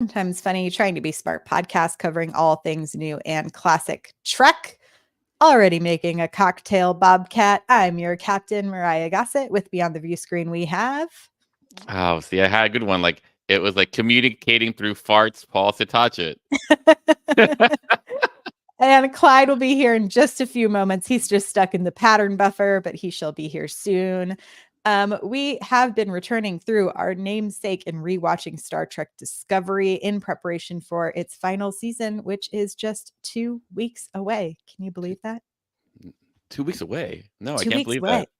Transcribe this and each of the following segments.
Sometimes Funny, Trying to Be Smart podcast covering all things new and classic Trek. Already making a cocktail, Bobcat. I'm your captain, Myrriah Gossett. With me on the view screen, we have. Oh, see, I had a good one. Like it was like communicating through farts. Paul said, "Touch it." And Clyde will be here in just a few moments. He's just stuck in the pattern buffer, but he shall be here soon. We have been returning through our namesake and rewatching Star Trek Discovery in preparation for its final season, which is just 2 weeks away. Can you believe that? 2 weeks away. No, I 2 can't weeks believe away. that.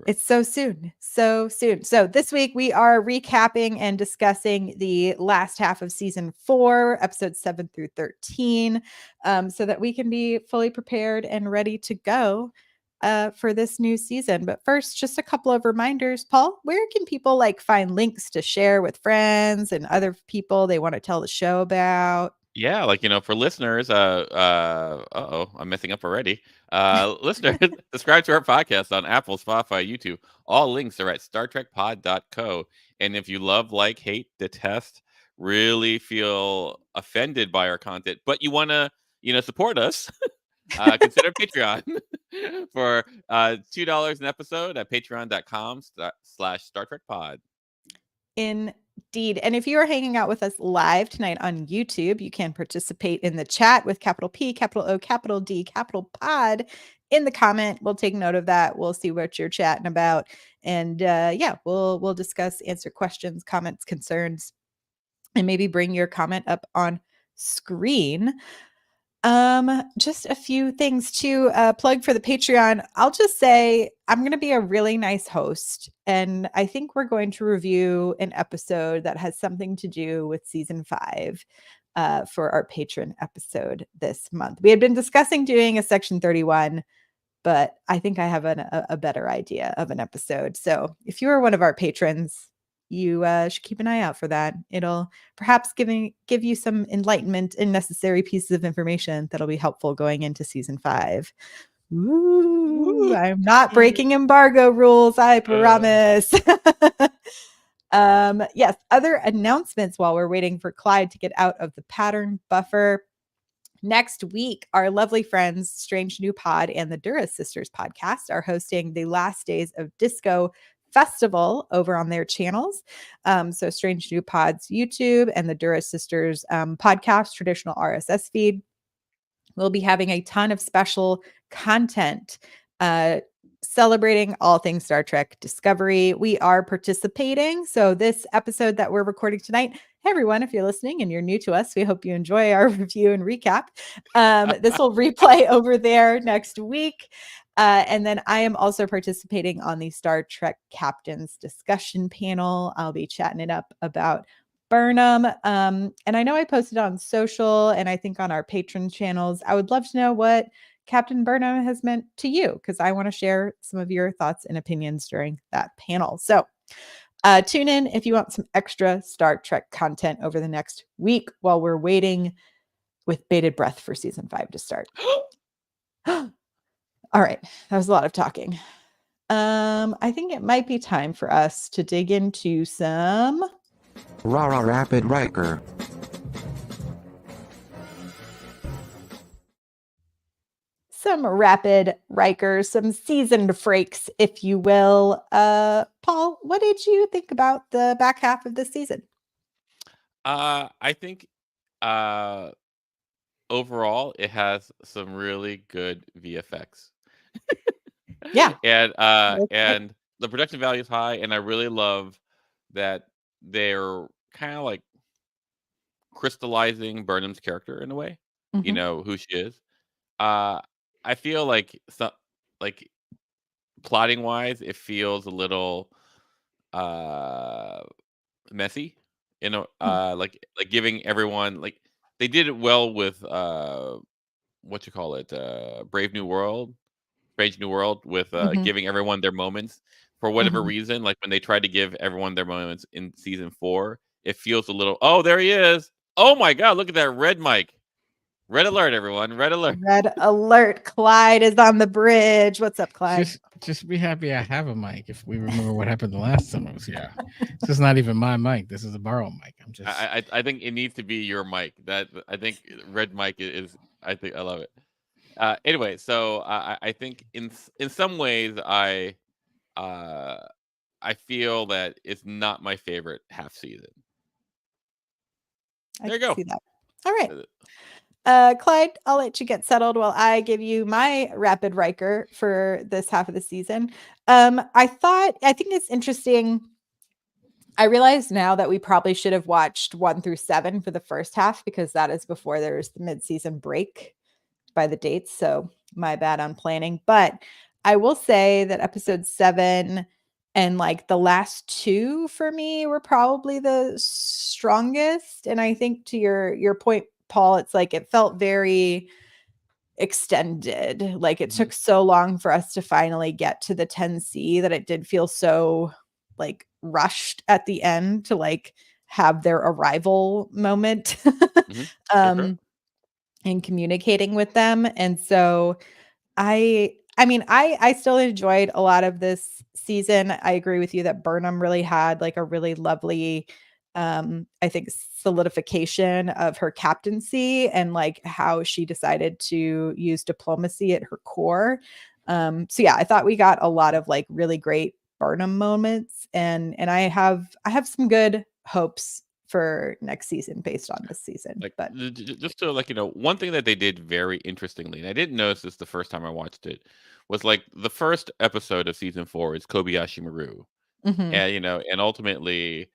It's so soon, so soon. So this week we are recapping and discussing the last half of season 4, episodes 7 through 13, so that we can be fully prepared and ready to go for this new season. But first, just a couple of reminders. Paul, where can people find links to share with friends and other people they want to tell the show about? Yeah, for listeners, I'm messing up already. Listeners, subscribe to our podcast on Apple, Spotify, YouTube. All links are at StarTrekPod.co. And if you love, hate, detest, really feel offended by our content, but you want to, support us, consider Patreon for $2 an episode at patreon.com/StarTrekPod. Indeed. And if you are hanging out with us live tonight on YouTube, you can participate in the chat with capital P, capital O, capital D, capital Pod in the comment. We'll take note of that. We'll see what you're chatting about. And we'll discuss, answer questions, comments, concerns, and maybe bring your comment up on screen. Just a few things to plug for the Patreon. I'll just say I'm going to be a really nice host, and I think we're going to review an episode that has something to do with season 5 for our patron episode this month. We had been discussing doing a section 31, but I think I have a better idea of an episode. So if you are one of our patrons, you should keep an eye out for that. It'll perhaps give you some enlightenment and necessary pieces of information that'll be helpful going into season 5. Ooh, I'm not breaking embargo rules, I promise. Yes, other announcements while we're waiting for Clyde to get out of the pattern buffer. Next week, our lovely friends, Strange New Pod and the Duras Sisters podcast are hosting the Last Days of Disco Festival over on their channels. So Strange New Pod's YouTube and the Duras Sisters podcast, traditional RSS feed. We'll be having a ton of special content celebrating all things Star Trek Discovery. We are participating. So this episode that we're recording tonight, hey everyone, if you're listening and you're new to us, we hope you enjoy our review and recap. This will replay over there next week. And then I am also participating on the Star Trek Captains discussion panel. I'll be chatting it up about Burnham. And I know I posted on social and I think on our patron channels. I would love to know what Captain Burnham has meant to you, because I want to share some of your thoughts and opinions during that panel. So tune in if you want some extra Star Trek content over the next week while we're waiting with bated breath for season 5 to start. All right, that was a lot of talking. I think it might be time for us to dig into some Rapid Riker. Some rapid Rikers, some seasoned frakes, if you will. Paul, what did you think about the back half of this season? I think overall it has some really good VFX. Yeah. and the production value is high, and I really love that they're kind of crystallizing Burnham's character in a way. Mm-hmm. Who she is. I feel like plotting wise, it feels a little messy. Like giving everyone they did it well with what you call it, Brave New World, Strange New World, with Mm-hmm. giving everyone their moments for whatever Mm-hmm. reason. Like when they tried to give everyone their moments in season 4, it feels a little. Oh, there he is! Oh my God! Look at that red mic. Red alert, everyone. Red alert. Red alert. Clyde is on the bridge. What's up, Clyde? Just be happy I have a mic. If we remember what happened the last time I was here, this is not even my mic. This is a borrowed mic. I'm just. I think it needs to be your mic. That I think red mic is. I think I love it. Anyway, so I think in some ways I feel that it's not my favorite half season. There you go. See that. All right. Clyde, I'll let you get settled while I give you my rapid Riker for this half of the season. I think it's interesting. I realize now that we probably should have watched 1 through 7 for the first half because that is before there's the mid-season break by the dates. So my bad on planning. But I will say that episode 7 and like the last 2 for me were probably the strongest. And I think to your point, Paul, it's like it felt very extended. Like it took so long for us to finally get to the 10C that it did feel so like rushed at the end to like have their arrival moment. And communicating with them. And so I mean, I still enjoyed a lot of this season. I agree with you that Burnham really had like a really lovely, I think, solidification of her captaincy and like how she decided to use diplomacy at her core. So yeah, I thought we got a lot of like really great Burnham moments, and I have some good hopes for next season based on this season. Like, but just to like, one thing that they did very interestingly, and I didn't notice this the first time I watched it, was like the first episode of season 4 is Kobayashi Maru. And and ultimately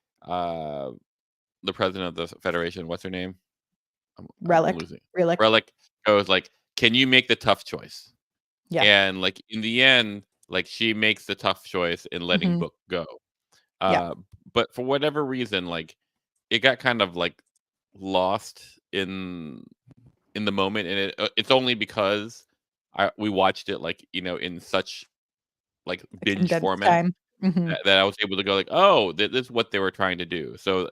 the president of the Federation, what's her name? Relic goes like, can you make the tough choice? Yeah. And like in the end, like she makes the tough choice in letting Book go. But for whatever reason, like it got kind of like lost in the moment, and it's only because we watched it like in such like binge format that I was able to go like, oh, this is what they were trying to do. So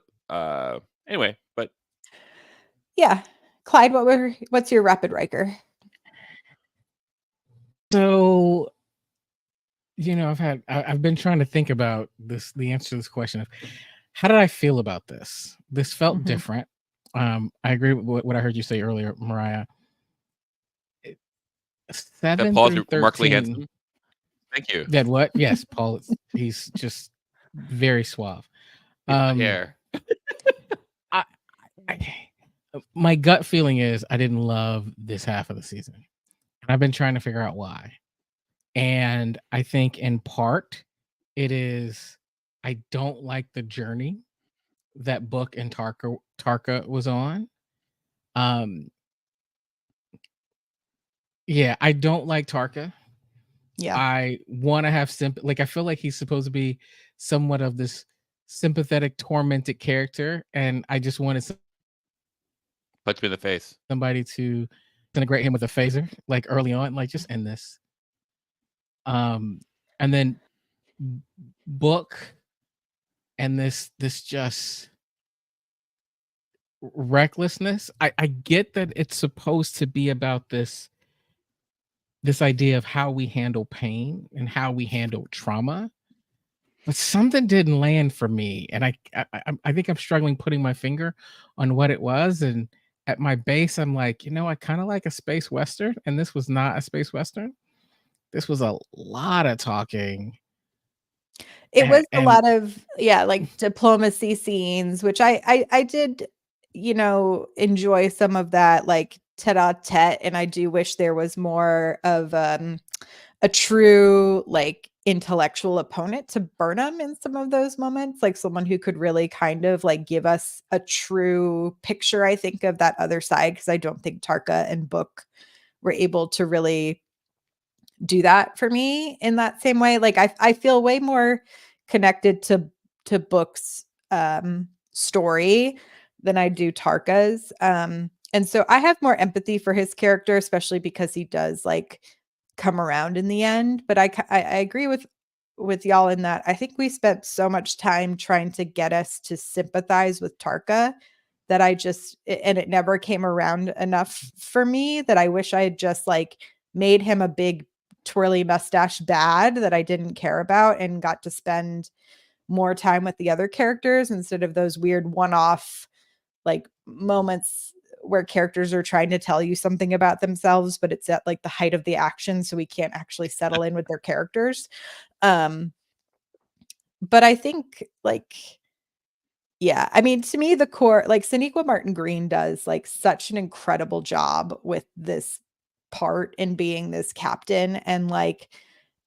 anyway, but yeah, Clyde, what's your rapid Riker? So I've been trying to think about the answer to this question of how did I feel about this? This felt different. I agree with what I heard you say earlier, Myrriah. 7 through 13. Markley Henson. Thank you. That what? Yes, Paul. He's just very suave. Hair. My gut feeling is I didn't love this half of the season, and I've been trying to figure out why. And I think in part it is I don't like the journey that Book and Tarka was on. Yeah, I don't like Tarka. Yeah. I want to have sympathy. Like I feel like he's supposed to be somewhat of this sympathetic, tormented character, and I just wanted punch me in the face. Somebody to integrate him with a phaser, like early on, like just end this. And then Book and this just recklessness. I get that it's supposed to be about this idea of how we handle pain and how we handle trauma, but something didn't land for me, and I think I'm struggling putting my finger on what it was. And at my base, I'm like, I kind of like a space western, and this was not a space western. This was a lot of talking. It was a lot of like diplomacy scenes, which I did, enjoy some of that, like tete-a-tete, and I do wish there was more of a true like intellectual opponent to Burnham in some of those moments, like someone who could really kind of like give us a true picture, I think, of that other side, because I don't think Tarka and Book were able to really do that for me in that same way. Like I feel way more connected to Book's story than I do Tarka's. And so I have more empathy for his character, especially because he does like come around in the end. But I agree with y'all in that I think we spent so much time trying to get us to sympathize with Tarka that and it never came around enough for me, that I wish I had just like made him a big twirly mustache bad that I didn't care about and got to spend more time with the other characters instead of those weird one-off like moments where characters are trying to tell you something about themselves, but it's at like the height of the action, so we can't actually settle in with their characters. But I think like, yeah, I mean, to me, the core, like Sonequa Martin Green does like such an incredible job with this part in being this captain. And like,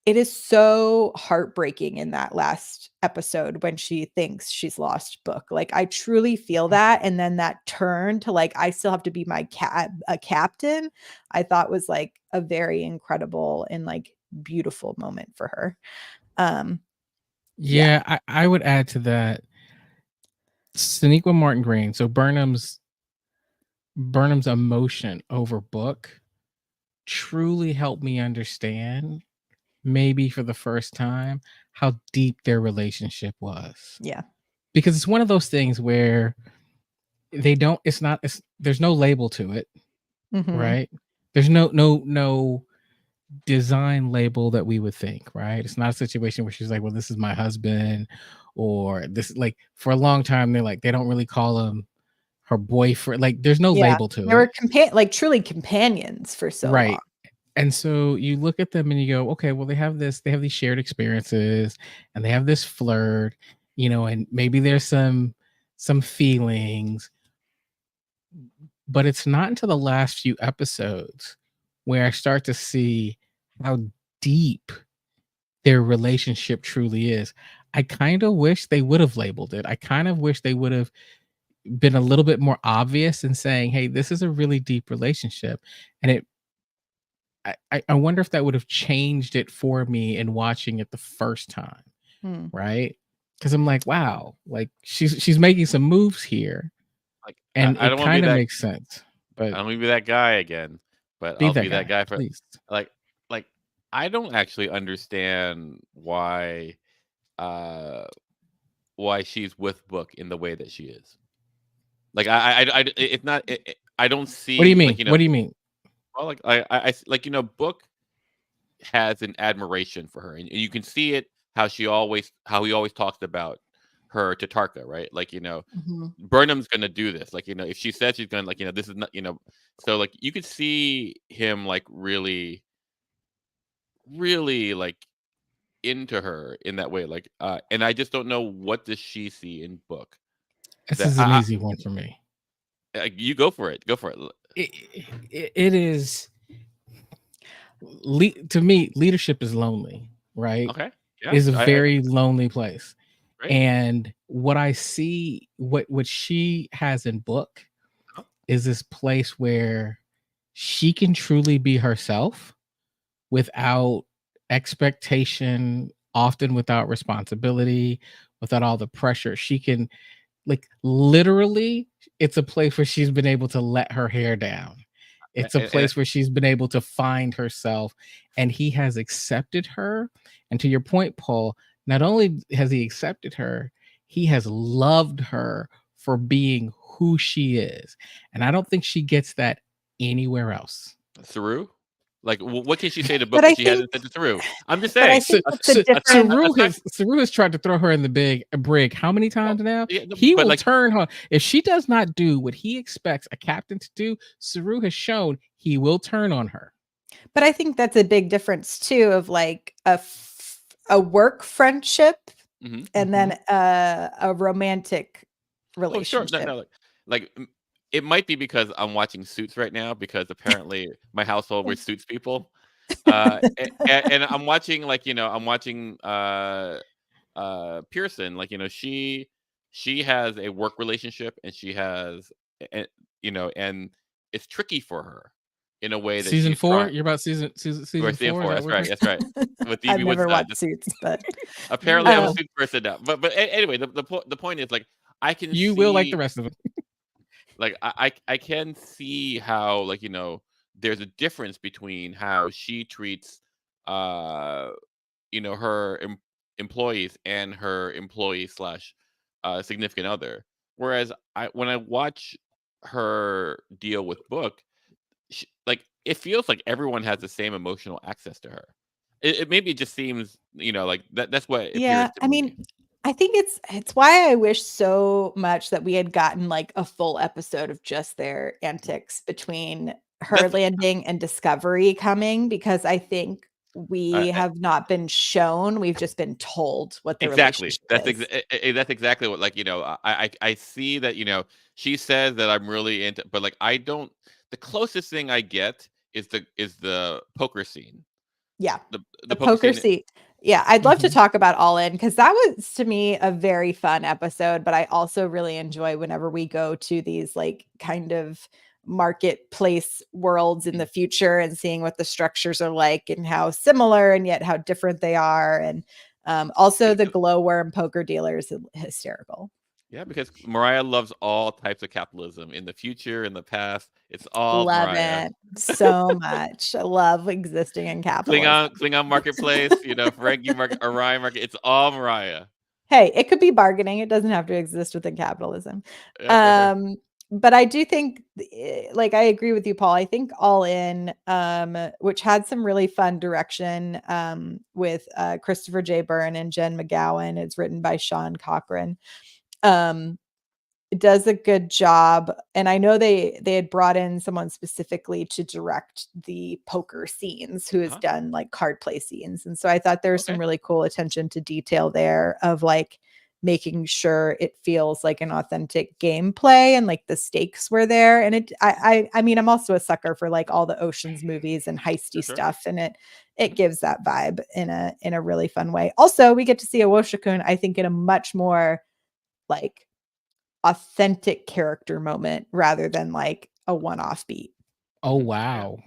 it is so heartbreaking in that last episode when she thinks she's lost Book. Like, I truly feel that. And then that turn to like, I still have to be a captain, I thought was like a very incredible and like beautiful moment for her. Yeah, I would add to that Sonequa Martin Green. So Burnham's emotion over Book truly helped me understand, maybe for the first time, how deep their relationship was. Yeah. Because it's one of those things where there's no label to it, right? There's no design label that we would think, right? It's not a situation where she's like, well, this is my husband, or this, like, for a long time they don't really call him her boyfriend. Like, there's no label to they it. were like truly companions for so long. And so you look at them and you go, okay, well, they have these shared experiences and they have this flirt, and maybe there's some feelings, but it's not until the last few episodes where I start to see how deep their relationship truly is. I kind of wish they would have labeled it. I kind of wish they would have been a little bit more obvious in saying, hey, this is a really deep relationship. And I wonder if that would have changed it for me in watching it the first time. Right? Because I'm like, wow, like she's making some moves here. Like, And I it don't want to be kind of that. makes sense. I But don't want to be that guy again. But be I'll that be that guy, guy for please. like I don't actually understand why she's with Book in the way that she is. Like it's not. I don't see. What do you mean? Like, What do you mean? well, like I like, Book has an admiration for her, and you can see it how he always talks about her to Tarka, right? Like, Burnham's gonna do this. Like, if she says she's gonna, like, this is not, so like you could see him like really, really like into her in that way. Like, and I just don't know, what does she see in Book This that is an easy one for me. You go for it. Go for it. It is. To me, leadership is lonely, right? Okay. Yeah. Is a very lonely place. Great. And what I see, what she has in Book, is this place where she can truly be herself without expectation, often without responsibility, without all the pressure. She can, like, literally, it's a place where she's been able to let her hair down. It's a place where she's been able to find herself, and he has accepted her. And to your point, Paul, not only has he accepted her, he has loved her for being who she is. And I don't think she gets that anywhere else. Saru? Like, what can she say to Book that she hasn't said to Saru? I'm just saying. Saru has tried to throw her in the brig how many times now? Yeah, He will turn her. If she does not do what he expects a captain to do, Saru has shown he will turn on her. But I think that's a big difference too, of like a work friendship and then a romantic relationship. Oh, sure. No, like it might be because I'm watching Suits right now, because apparently my household we're Suits people. And I'm watching, like, I'm watching Pearson, like, she has a work relationship, and she has, and it's tricky for her in a way that season 4. You're about season 4. That's right. That's right. With I've never watched Suits, but apparently I'm a Suits person now. But anyway, the point is, like, I can. You will like the rest of it. Like, I can see how, like, there's a difference between how she treats her employees and her employee slash significant other, Whereas when I watch her deal with Book, like it feels like everyone has the same emotional access to her. It maybe just seems, like that's what it appears Yeah, to I me. mean, I think it's why I wish so much that we had gotten like a full episode of just their antics between her That's landing and Discovery coming, because I think we uh, have not been shown, we've just been told what the exactly. relationship is. That's exactly what, like, I see that, she says that I'm really into, but like I don't. The closest thing I get is the poker scene. Yeah. The The poker poker scene. seat. Yeah, I'd love to Mhm. talk about All In, because that was to me a very fun episode, but I also really enjoy whenever we go to these like kind of marketplace worlds in the future and seeing what the structures are like and how similar and yet how different they are. And also the glowworm poker dealer is hysterical. Yeah, because Myrriah loves all types of capitalism in the future, in the past. It's all Love Myrriah. it so much. I love existing in capitalism. Klingon marketplace, Ferengi market, Orion market. It's all Myrriah. Hey, it could be bargaining. It doesn't have to exist within capitalism. Yeah. But I do think, like, I agree with you, Paul. I think All In, which had some really fun direction, with Christopher J. Byrne and Jen McGowan. It's written by Sean Cochran. Um, it does a good job, and I know they had brought in someone specifically to direct the poker scenes who has Uh-huh. done like card play scenes, and so I thought there was some Okay. really cool attention to detail there of like making sure it feels like an authentic gameplay and like the stakes were there. And I mean, I'm also a sucker for like all the Oceans movies and heisty Sure. stuff, and it Mhm. gives that vibe in a really fun way. Also, we get to see a Woshikun, I think, in a much more like authentic character moment rather than like a one-off beat. Oh Yeah. wow.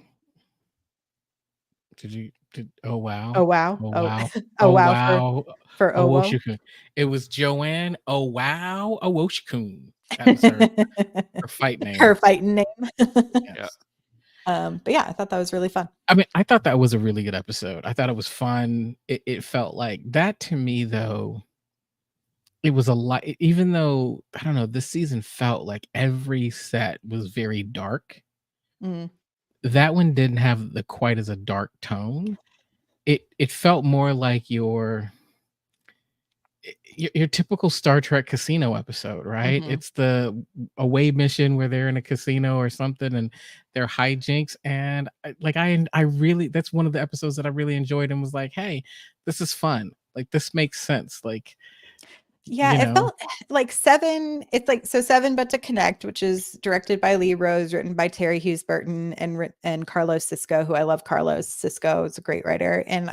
Oh Oh wow. wow. Oh Oh wow. oh Oh wow wow. for Owo. Awoshikun. It was Joanne. Oh wow. Awoshikun. That was her fight Her name. fighting name. Yeah. Yes. But yeah, I thought that was really fun. I mean, I thought that was a really good episode. I thought it was fun. It felt like that to me, though. It was a lot, even though I don't know, this season felt like every set was very dark. Mm. That one didn't have the quite as a dark tone. It felt more like your typical Star Trek casino episode, right? Mhm. It's the away mission where they're in a casino or something and they're hijinks. And I really, that's one of the episodes that I really enjoyed and was like, hey, this is fun. Like this makes sense. Like, Yeah, you it know, felt like Seven. It's like so Seven, but to Connect, which is directed by Lee Rose, written by Terry Hughes Burton, and Carlos Cisco, who I love. Carlos Cisco is a great writer, and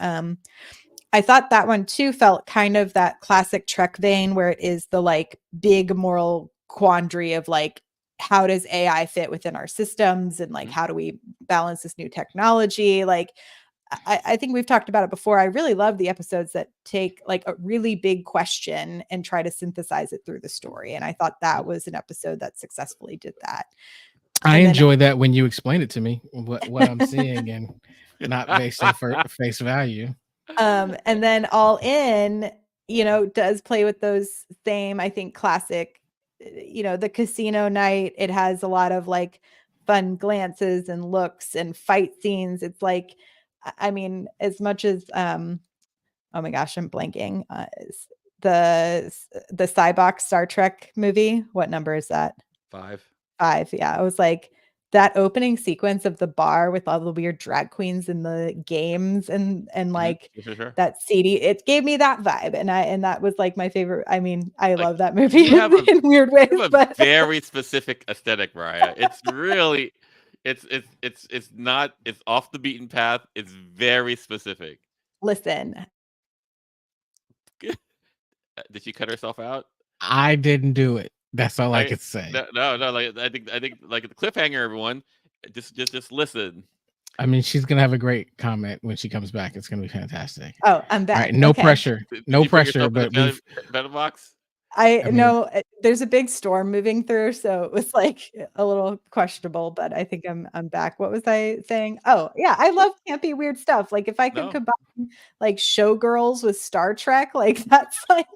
I thought that one too felt kind of that classic Trek vein, where it is the like big moral quandary of like, how does AI fit within our systems, and like Mhm. how do we balance this new technology? Like, I think we've talked about it before. I really love the episodes that take like a really big question and try to synthesize it through the story. And I thought that was an episode that successfully did that. I And then enjoy that when you explain it to me, what I'm seeing and not based on face value. and then All In, does play with those same, I think, classic, the casino night. It has a lot of like fun glances and looks and fight scenes. It's like, I mean, as much as oh my gosh, I'm blanking. The Cybox Star Trek movie. What number is that? 5. 5. Yeah, I was like, that opening sequence of the bar with all the weird drag queens in the games and Mhm. like Sure. that CD, it gave me that vibe, and that was like my favorite. I mean, I Like love that movie you have a in weird ways, you have a but very specific aesthetic, Mariah. It's really, it's not, it's off the beaten path. It's very specific. listen, Did she cut herself out? I didn't do it. That's all I I could say. no. Like I think like the cliffhanger. Everyone, just listen. I mean, she's gonna have a great comment when she comes back. It's gonna be fantastic. oh, I'm All right, back. no Okay. pressure, Did no you put pressure. yourself in the But we've, battle box? I I mean, know there's a big storm moving through, so it was like a little questionable, but I think I'm back. What was I saying? Oh, yeah, I love campy weird stuff. Like if I could No. combine like Showgirls with Star Trek, like that's like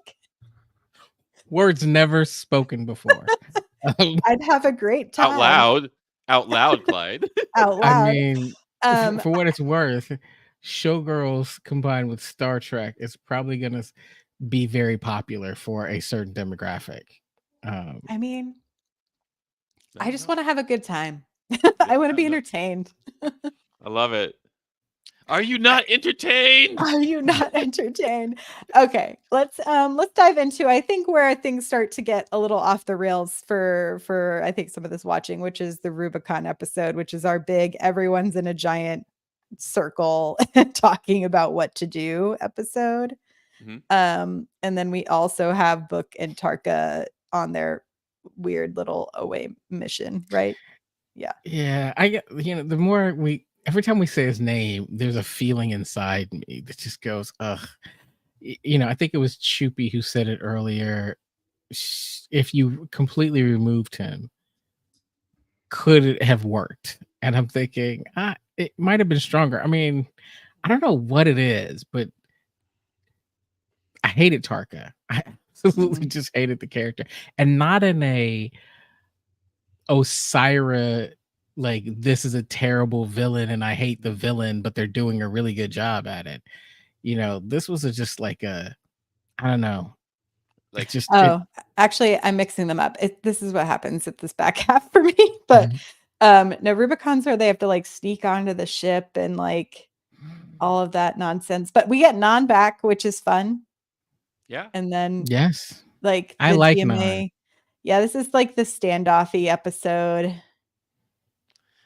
Words never spoken before. I'd have a great time. Out loud, Clyde. Out I loud. mean, for what it's worth, Showgirls combined with Star Trek is probably going to be very popular for a certain demographic. I mean, I just know. want to have a good time. I want to be entertained. I love it. Are you not entertained? Are you not entertained? Okay, let's dive into I think where things start to get a little off the rails for I think some of this watching, which is the Rubicon episode, which is our big everyone's in a giant circle talking about what to do episode. And then we also have Book and Tarka on their weird little away mission, right? Yeah, I get, the more every time we say his name, there's a feeling inside me that just goes, ugh. I think it was Choopy who said it earlier. If you completely removed him, could it have worked? And I'm thinking, it might have been stronger. I mean, I don't know what it is, but I hated Tarka. I absolutely just hated the character, and not in a Osira like this is a terrible villain and I hate the villain, but they're doing a really good job at it. This was just like I don't know. Like just actually, I'm mixing them up. This is what happens at this back half for me. But no, Rubicon's where they have to like sneak onto the ship and like all of that nonsense. But we get Non back, which is fun. Yeah. And then yes, like I like Non. Yeah, this is like the standoffy episode.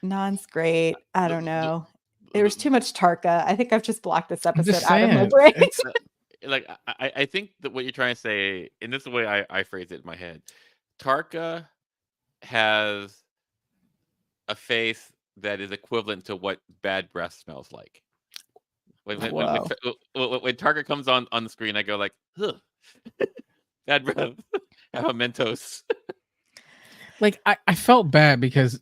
Non's great. I don't know. There was too much Tarka. I think I've just blocked this episode out of my brain. Like I think that what you're trying to say, and this is the way I phrase it in my head, Tarka has a face that is equivalent to what bad breath smells like. When Tarka comes on the screen, I go like, ugh. Bad breath. Have a Mentos. Like I felt bad because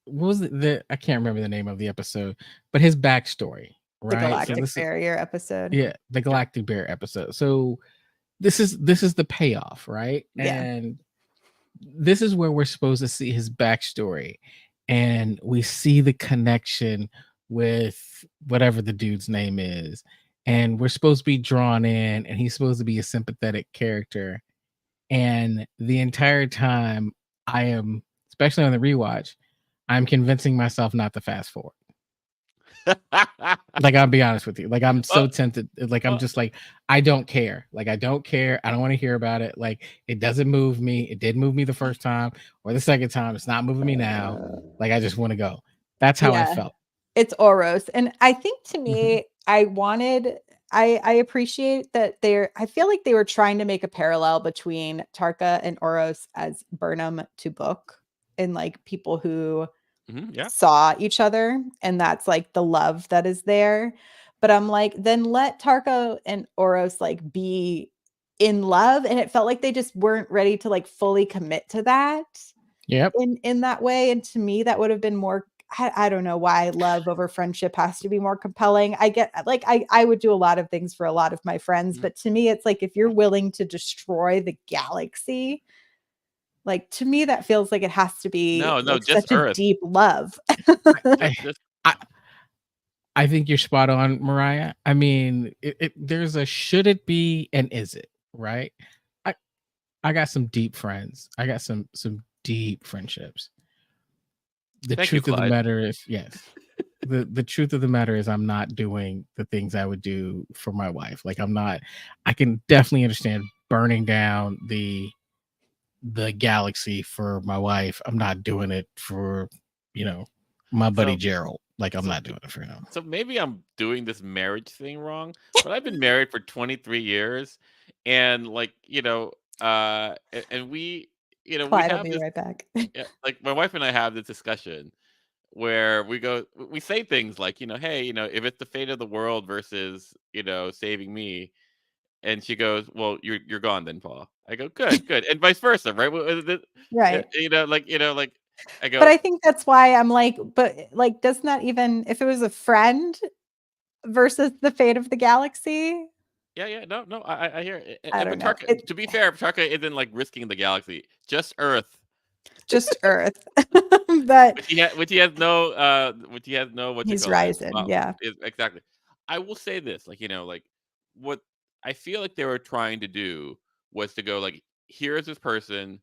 what was I can't remember the name of the episode, but his backstory, right? The Galactic Barrier episode. Yeah, the Galactic Barrier episode. So this is the payoff, right? Yeah. And this is where we're supposed to see his backstory, and we see the connection with whatever the dude's name is, and we're supposed to be drawn in, and he's supposed to be a sympathetic character. And the entire time I am, especially on the rewatch, I'm convincing myself not to fast forward. Like, I'll be honest with you. Like, I'm so tempted. Like, I'm just like, I don't care. Like, I don't care. I don't want to hear about it. Like, it doesn't move me. It didn't move me the first time or the second time. It's not moving me now. Like, I just want to go. That's how I felt. It's Oros. And I think to me, I appreciate that I feel like they were trying to make a parallel between Tarka and Oros as Burnham to Book and like people who saw each other. And that's like the love that is there. But I'm like, then let Tarka and Oros like be in love. And it felt like they just weren't ready to like fully commit to that. Yep. In that way. And to me, that would have been more, I don't know why love over friendship has to be more compelling. I get like, I would do a lot of things for a lot of my friends, but to me, it's like, if you're willing to destroy the galaxy, like to me, that feels like it has to be just such Earth. a deep love. I think you're spot on, Myrriah. I mean, there's a should it be and is it, right? I got some deep friends. I got some deep friendships. The truth of the matter is, yes. The truth of the matter is I'm not doing the things I would do for my wife. Like I can definitely understand burning down the galaxy for my wife. I'm not doing it for, my buddy Gerald. Like I'm not doing it for him. So maybe I'm doing this marriage thing wrong, but I've been married for 23 years and like, and we, Clyde, we have I'll be right back. Like my wife and I have this discussion where we say things like, hey, if it's the fate of the world versus, saving me. And she goes, well, you're gone then, Paul. I go, good. And vice versa, right? Right. I go. But I think that's why I'm like, but like, doesn't that even, if it was a friend versus the fate of the galaxy, Yeah. No. I hear it. I don't But know. Tarka, to be fair, Tarka isn't like risking the galaxy, just Earth. Just Earth. But Which he has no what you he's call it. rising. Yeah. Exactly. I will say this, like what I feel like they were trying to do was to go like, here's this person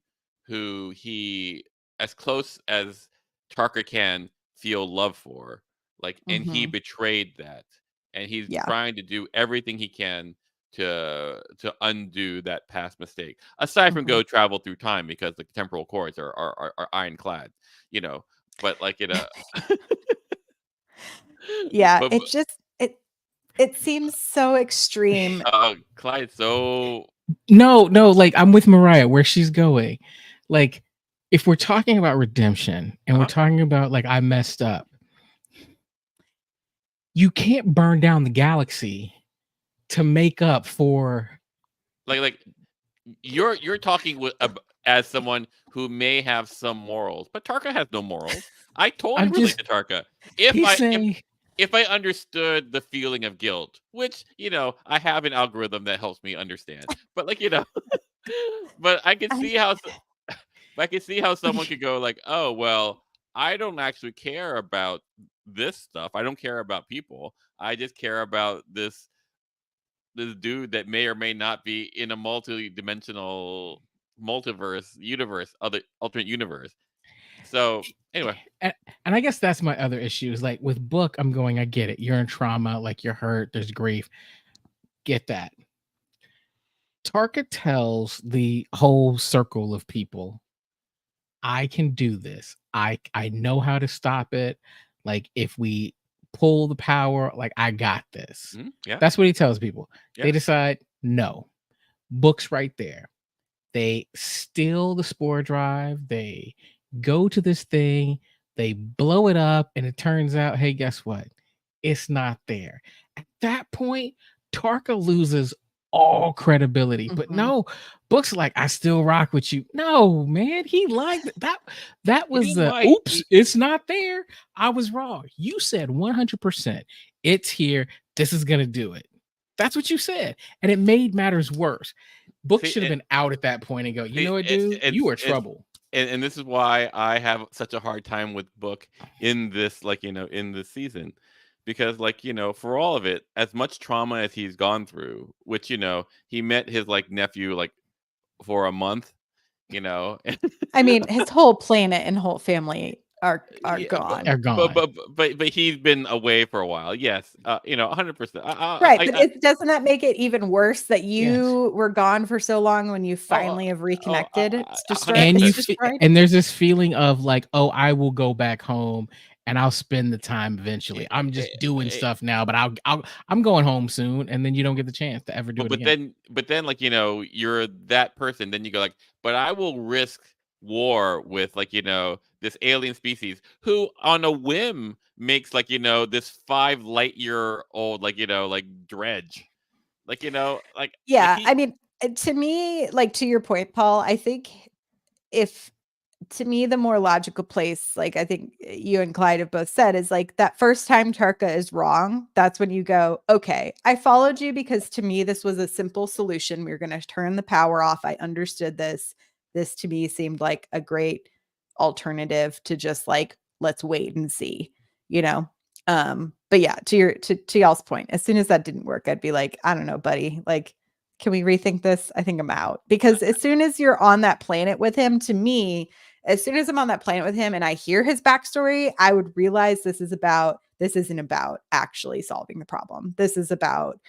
who he, as close as Tarka can feel love for, like, and he Hmm. betrayed that, and he's Yeah. trying to do everything he can to undo that past mistake. Aside from Hmm. go travel through time because the temporal cords are ironclad, you know. But like Yeah. but It just it seems so extreme. Clyde, so No, like I'm with Myrriah where she's going. Like, if we're talking about redemption and we're uh talking about like I messed up, you can't burn down the galaxy to make up for. like you're talking as someone who may have some morals, but Tarka has no morals. I totally I'm relate just to Tarka. If he's I saying if I understood the feeling of guilt, which I have an algorithm that helps me understand, but but I can I, see how but I can see how someone could go like, oh well, I don't actually care about this stuff. I don't care about people. I just care about this dude that may or may not be in a multi-dimensional multiverse universe, other alternate universe. So anyway, and, and I guess that's my other issue is like with book, I'm going, I get it. You're in trauma, like you're hurt, there's grief. Get that. Tarka tells the whole circle of people, I can do this. I know how to stop it. Like if we pull the power, like I got this. yeah, That's what he tells people. They yeah. decide, no. Book's right there. They steal the spore drive. They go to this thing. They blow it up, and it turns out, hey, guess what? It's not there. At that point, Tarka loses all credibility. But mhm. no, Book's like, I still rock with you. No, man, he liked that. That He was the might. oops, it's not there. I was wrong. You said 100%. It's here. This is gonna do it. That's what you said. And it made matters worse. Book See, should have been out at that point and go, you know what, dude? You are trouble. and this is why I have such a hard time with Book in this, in this season, because for all of it, as much trauma as he's gone through, which he met his nephew for a month, you know. I mean, his whole planet and whole family are Yeah, gone. Are gone. but he's been away for a while. Yes, 100%. Right, but doesn't that make it even worse that Yes. you were gone for so long when you Oh, finally have oh, reconnected? It's destroyed. And It's $100%. destroyed. and there's this feeling of like, oh, I will go back home and I'll spend the time eventually. I'm just doing stuff now, but I'm going home soon, and then you don't get the chance to ever do But it but again. then but then you're that person. Then you go like, but I will risk war with this alien species who on a whim makes this 5 light year old dredge, Yeah, he I mean, to me, like to your point, Paul, I think if to me the more logical place, like I think you and Clyde have both said, is like that first time Tarka is wrong. That's when you go, okay, I followed you because to me this was a simple solution. We were going to turn the power off. I understood this. This to me seemed like a great alternative to just like let's wait and see, you know. But yeah, to y'all's point, as soon as that didn't work, I'd be like, I don't know, buddy, like can we rethink this? I think I'm out. Because as soon as you're on that planet with him, to me, as soon as I'm on that planet with him and I hear his backstory, I would realize this isn't about actually solving the problem. This is about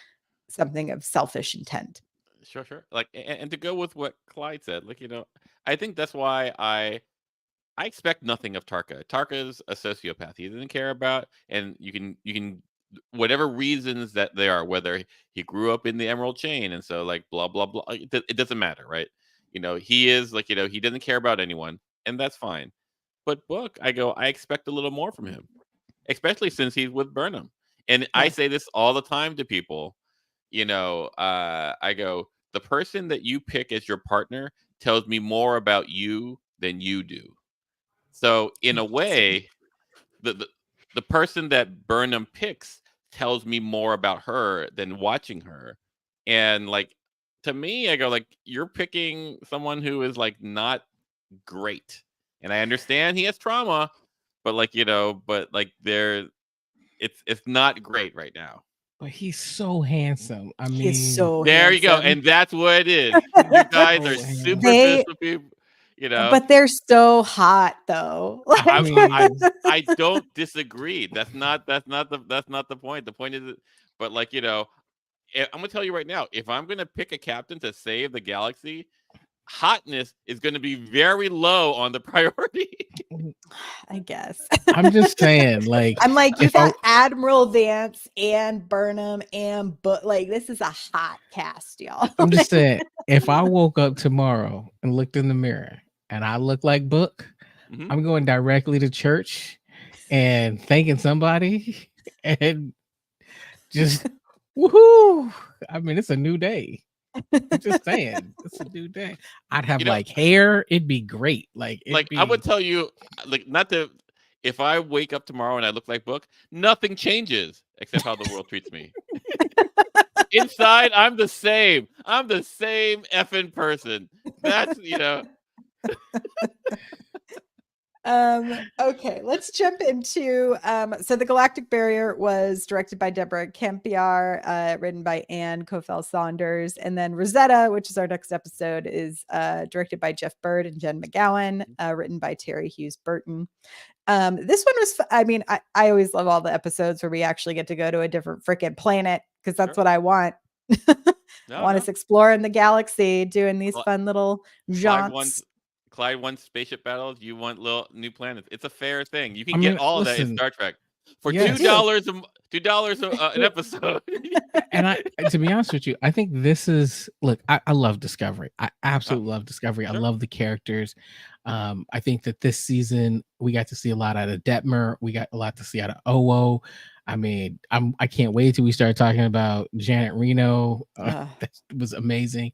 something of selfish intent. sure. And to go with what Clyde said, I think that's why I expect nothing of Tarka. Tarka's a sociopath. He doesn't care about, and you can whatever reasons that they are, whether he grew up in the Emerald Chain and so blah blah blah. It doesn't matter, right? He is he doesn't care about anyone, and that's fine. But Book, I expect a little more from him, especially since he's with Burnham. And I Yes. say this all the time to people. I go, the person that you pick as your partner tells me more about you than you do. So in a Interesting. way, the person that Burnham picks tells me more about her than watching her. And like to me, I go like, you're picking someone who is like not great. And I understand he has trauma, but like, but like it's not great right now. But he's so handsome. I He's mean, so There you go. handsome. And that's what it is. You guys so are handsome. superficial people, But they're so hot though. I Like, mean, I don't disagree. That's not the point. The point is, but like I'm gonna tell you right now, if I'm gonna pick a captain to save the galaxy, hotness is gonna be very low on the priority. I guess. I'm just saying, like, I'm like, you if I- got Admiral Vance and Burnham and like this is a hot cast, y'all. I'm just saying, if I woke up tomorrow and looked in the mirror and I look like Book, Mhm. I'm going directly to church and thanking somebody and just woohoo. I mean, it's a new day. I'm just saying, it's a new day. I'd have like hair, it'd be great. Like I would tell you, like, not to, if I wake up tomorrow and I look like Book, nothing changes except how the world treats me. Inside, I'm the same. I'm the same effing person. That's Okay, let's jump into so the Galactic Barrier was directed by Deborah Campiar, written by Anne Kofel Saunders, and then Rosetta, which is our next episode, is directed by Jeff Bird and Jen McGowan, written by Terry Hughes Burton. This one was I mean, I always love all the episodes where we actually get to go to a different freaking planet because that's what I want. I want us exploring the galaxy, doing these fun little jaunts. Clyde wants spaceship battles. You want little new planets. It's a fair thing. You can get all of that in Star Trek for $2 an episode. And to be honest with you, I think this is I love Discovery. I absolutely love Discovery. Sure. I love the characters. I think that this season we got to see a lot out of Detmer. We got a lot to see out of Owo. I mean, I can't wait till we start talking about Janet Reno. That was amazing.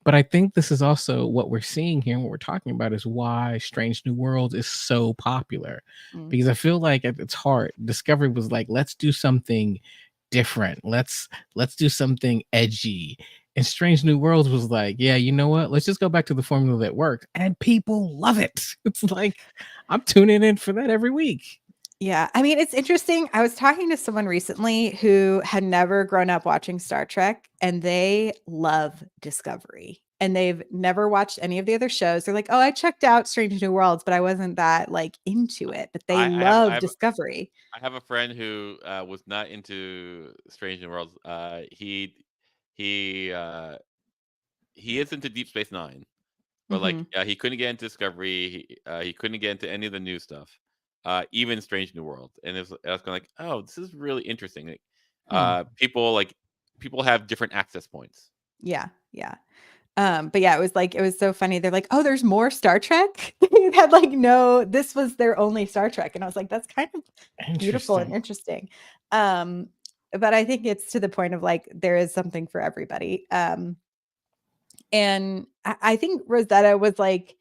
But I think this is also what we're seeing here and what we're talking about is why Strange New Worlds is so popular. Because I feel like at its heart, Discovery was like, let's do something different. Let's do something edgy. And Strange New Worlds was like, yeah, you know what? Let's just go back to the formula that worked. And people love it. It's like, I'm tuning in for that every week. Yeah. I mean, it's interesting. I was talking to someone recently who had never grown up watching Star Trek and they love Discovery and they've never watched any of the other shows. They're like, oh, I checked out Strange New Worlds, but I wasn't that like into it, but they love Discovery. I have a friend who was not into Strange New Worlds. He is into Deep Space Nine, but like he couldn't get into Discovery. He couldn't get into any of the new stuff. Even Strange New World, and I was kind of like, oh, this is really interesting. Like, people have different access points. Yeah. But yeah, it was so funny. They're like, oh, there's more Star Trek. They had like this was their only Star Trek, and I was like, that's kind of beautiful and interesting. But I think it's to the point of like there is something for everybody. And I think Rosetta was like,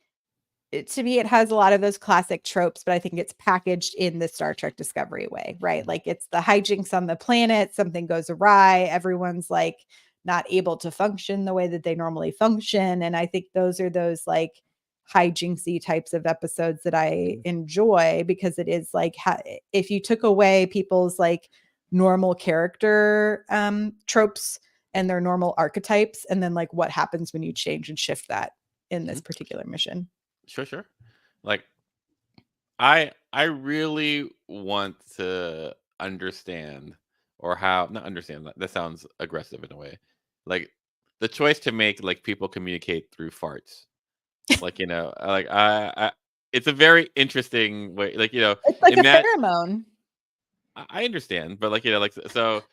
to me, it has a lot of those classic tropes, but I think it's packaged in the Star Trek Discovery way, right? Like it's the hijinks on the planet, something goes awry, everyone's like not able to function the way that they normally function. And I think those are those like hijinksy types of episodes that I enjoy because it is like, if you took away people's like normal character tropes and their normal archetypes, and then like what happens when you change and shift that in this particular mission. Sure. Like, I really want to understand, or how not understand. That sounds aggressive in a way. Like the choice to make like people communicate through farts. Like like I it's a very interesting way. Like it's like a pheromone. I understand, but like like so.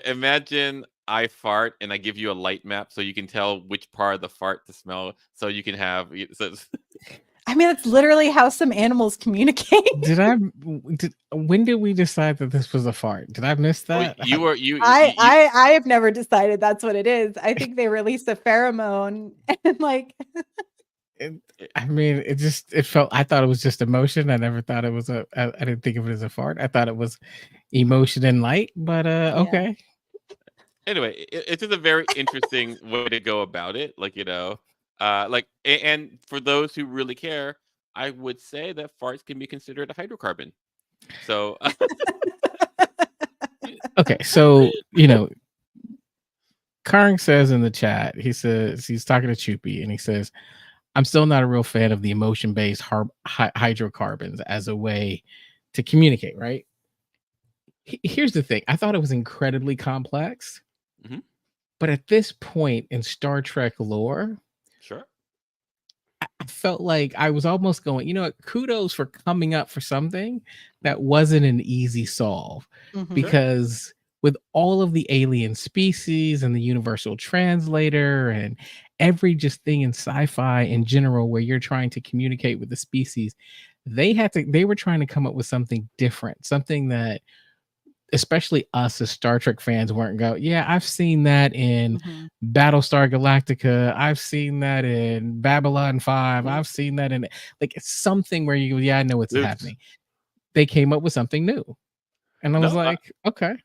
Imagine I fart and I give you a light map so you can tell which part of the fart to smell, so you can have. I mean, it's literally how some animals communicate. When did we decide that this was a fart? Did I miss that? I have never decided that's what it is. I think they released a pheromone and like. I mean, it felt. I thought it was just emotion. I never thought it was I didn't think of it as a fart. I thought it was emotion and light. But okay. Anyway, it's just a very interesting way to go about it. Like, and for those who really care, I would say that farts can be considered a hydrocarbon. So, Okay, so Karng says in the chat, he says he's talking to Choopy, and he says, "I'm still not a real fan of the emotion-based hydrocarbons as a way to communicate." Right? Here's the thing: I thought it was incredibly complex, Mhm. but at this point in Star Trek lore, sure. I felt like I was almost going, kudos for coming up for something that wasn't an easy solve, Mhm. because with all of the alien species and the universal translator and every just thing in sci-fi in general where you're trying to communicate with the species, they were trying to come up with something different, something that especially us as Star Trek fans weren't go, yeah, I've seen that in Mhm. Battlestar Galactica. I've seen that in Babylon 5. I've seen that in like it's something where you go, yeah, I know what's Oops. happening. They came up with something new. And I was like, okay.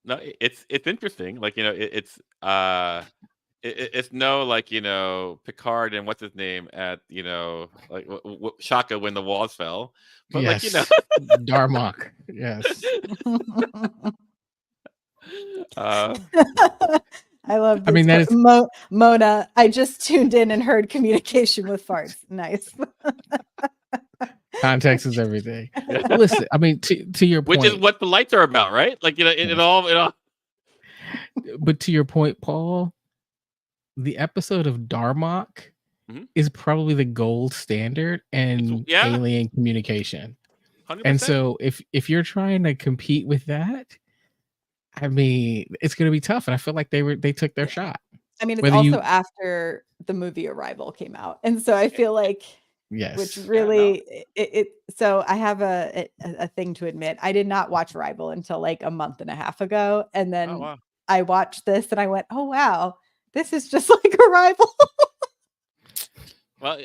No, it's interesting. Like, it's no like Picard and what's his name at like Shaka when the walls fell, but Yes. Darmok. Yes. I love this. I mean, that is Mona. I just tuned in and heard communication with farts. Nice. context is everything. Listen, I mean, to your point, which is what the lights are about, right? Like it all. But to your point, Paul, the episode of Darmok is probably the gold standard in alien communication. 100%. And so if you're trying to compete with that, I mean, it's going to be tough. And I feel like they took their shot. I mean, it's also after the movie Arrival came out. And so I feel like, yes, which really, so I have a thing to admit. I did not watch Arrival until like a month and a half ago. And then I watched this and I went, oh, wow, this is just like Arrival. Well,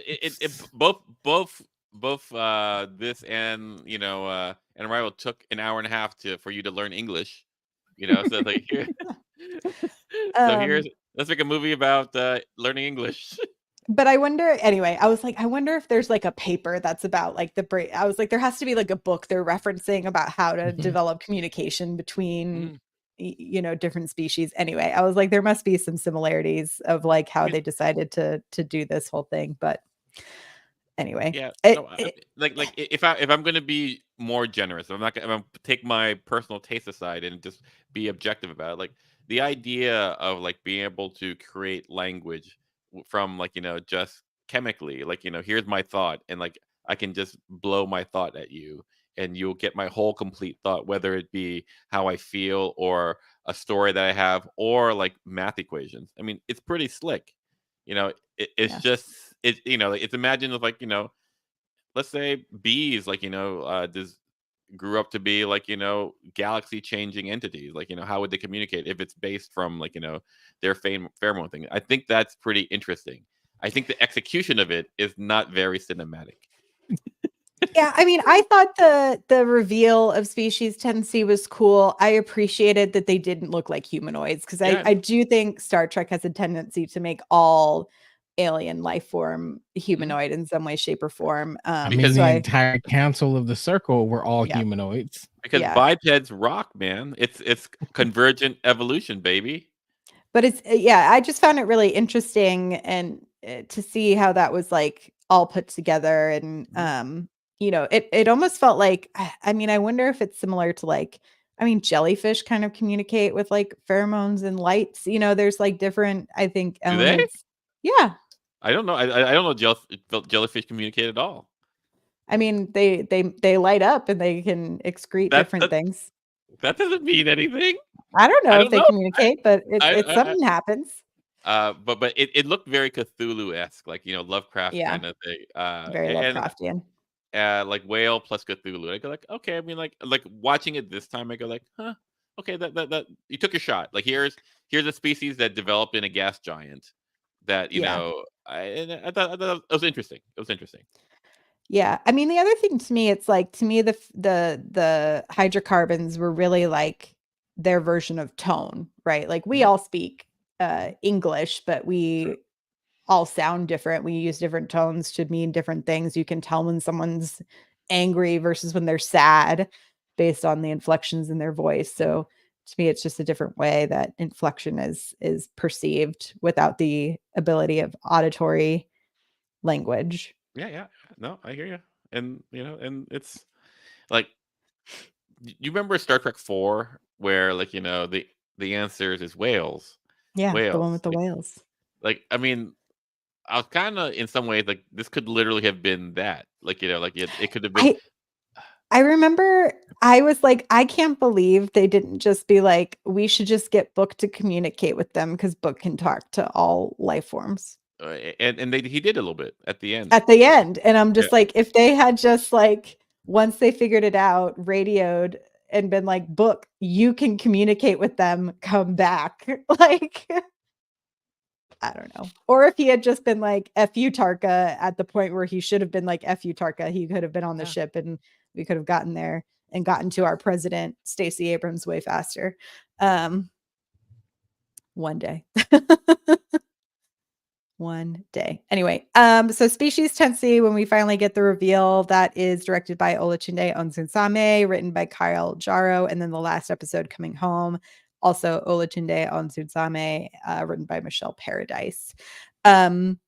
both this and and Arrival took an hour and a half for you to learn English. So like here, let's make a movie about learning English. But I wonder, anyway, I was like, I wonder if there's like a paper that's about like I was like, there has to be like a book they're referencing about how to develop communication between, different species. Anyway, I was like, there must be some similarities of like how they decided to do this whole thing. But anyway, like if I'm going to be more generous, I'm going to take my personal taste aside and just be objective about it. Like the idea of like being able to create language from like just chemically, like here's my thought, and like I can just blow my thought at you and you'll get my whole complete thought, whether it be how I feel or a story that I have or like math equations. I mean, it's pretty slick. It's just it's imagined of like let's say bees like this grew up to be like galaxy changing entities, like how would they communicate if it's based from like their pheromone thing. I think that's pretty interesting. I think the execution of it is not very cinematic. Yeah, I mean, I thought the reveal of species tendency was cool. I appreciated that they didn't look like humanoids because I do think Star Trek has a tendency to make all alien life form humanoid in some way, shape, or form. Because the entire council of the circle were all humanoids. Because bipeds rock, man. It's convergent evolution, baby. But it's I just found it really interesting and to see how that was like all put together and it almost felt like, I mean, I wonder if it's similar to like, I mean, jellyfish kind of communicate with like pheromones and lights. There's like different, I think, elements. Yeah. I don't know. I don't know jellyfish communicate at all. I mean, they light up and they can excrete different things. That doesn't mean anything. I don't know if they communicate, but it's something happens. But it looked very Cthulhu-esque, like Lovecraft kind of thing. Very Lovecraftian. Like whale plus Cthulhu. I go like, okay. I mean, like watching it this time, I go like, huh, okay, that you took your shot. Like here's a species that developed in a gas giant. That I thought it was interesting. It was interesting. Yeah, I mean, the other thing to me, it's like to me the hydrocarbons were really like their version of tone, right? Like we all speak English, but we all sound different. We use different tones to mean different things. You can tell when someone's angry versus when they're sad based on the inflections in their voice. So to me, it's just a different way that inflection is perceived without the ability of auditory language. Yeah. No, I hear you. And and it's like, you remember Star Trek 4, where like the answers is whales, Yeah, the one whales. with the whales. Like I mean, I was kind of in some ways like this could literally have been that. Like like it could have been. I remember I was like, I can't believe they didn't just be like, we should just get Book to communicate with them because Book can talk to all life forms And he did a little bit at the end. at the end. And I'm Yeah. just like, if they had just like, once they figured it out, radioed and been like, Book, you can communicate with them, come back. Like, I don't know. Or if he had just been like F you Tarka at the point where he should have been like F you Tarka, he could have been on the Yeah. ship and we could have gotten there and gotten to our president, Stacey Abrams, way faster. One day. One day. Anyway, so Species Tensi, when we finally get the reveal, that is directed by Olatunde Onsunsame, written by Kyle Jarrow, and then the last episode, Coming Home, also Olatunde Onsunsame, written by Michelle Paradise. It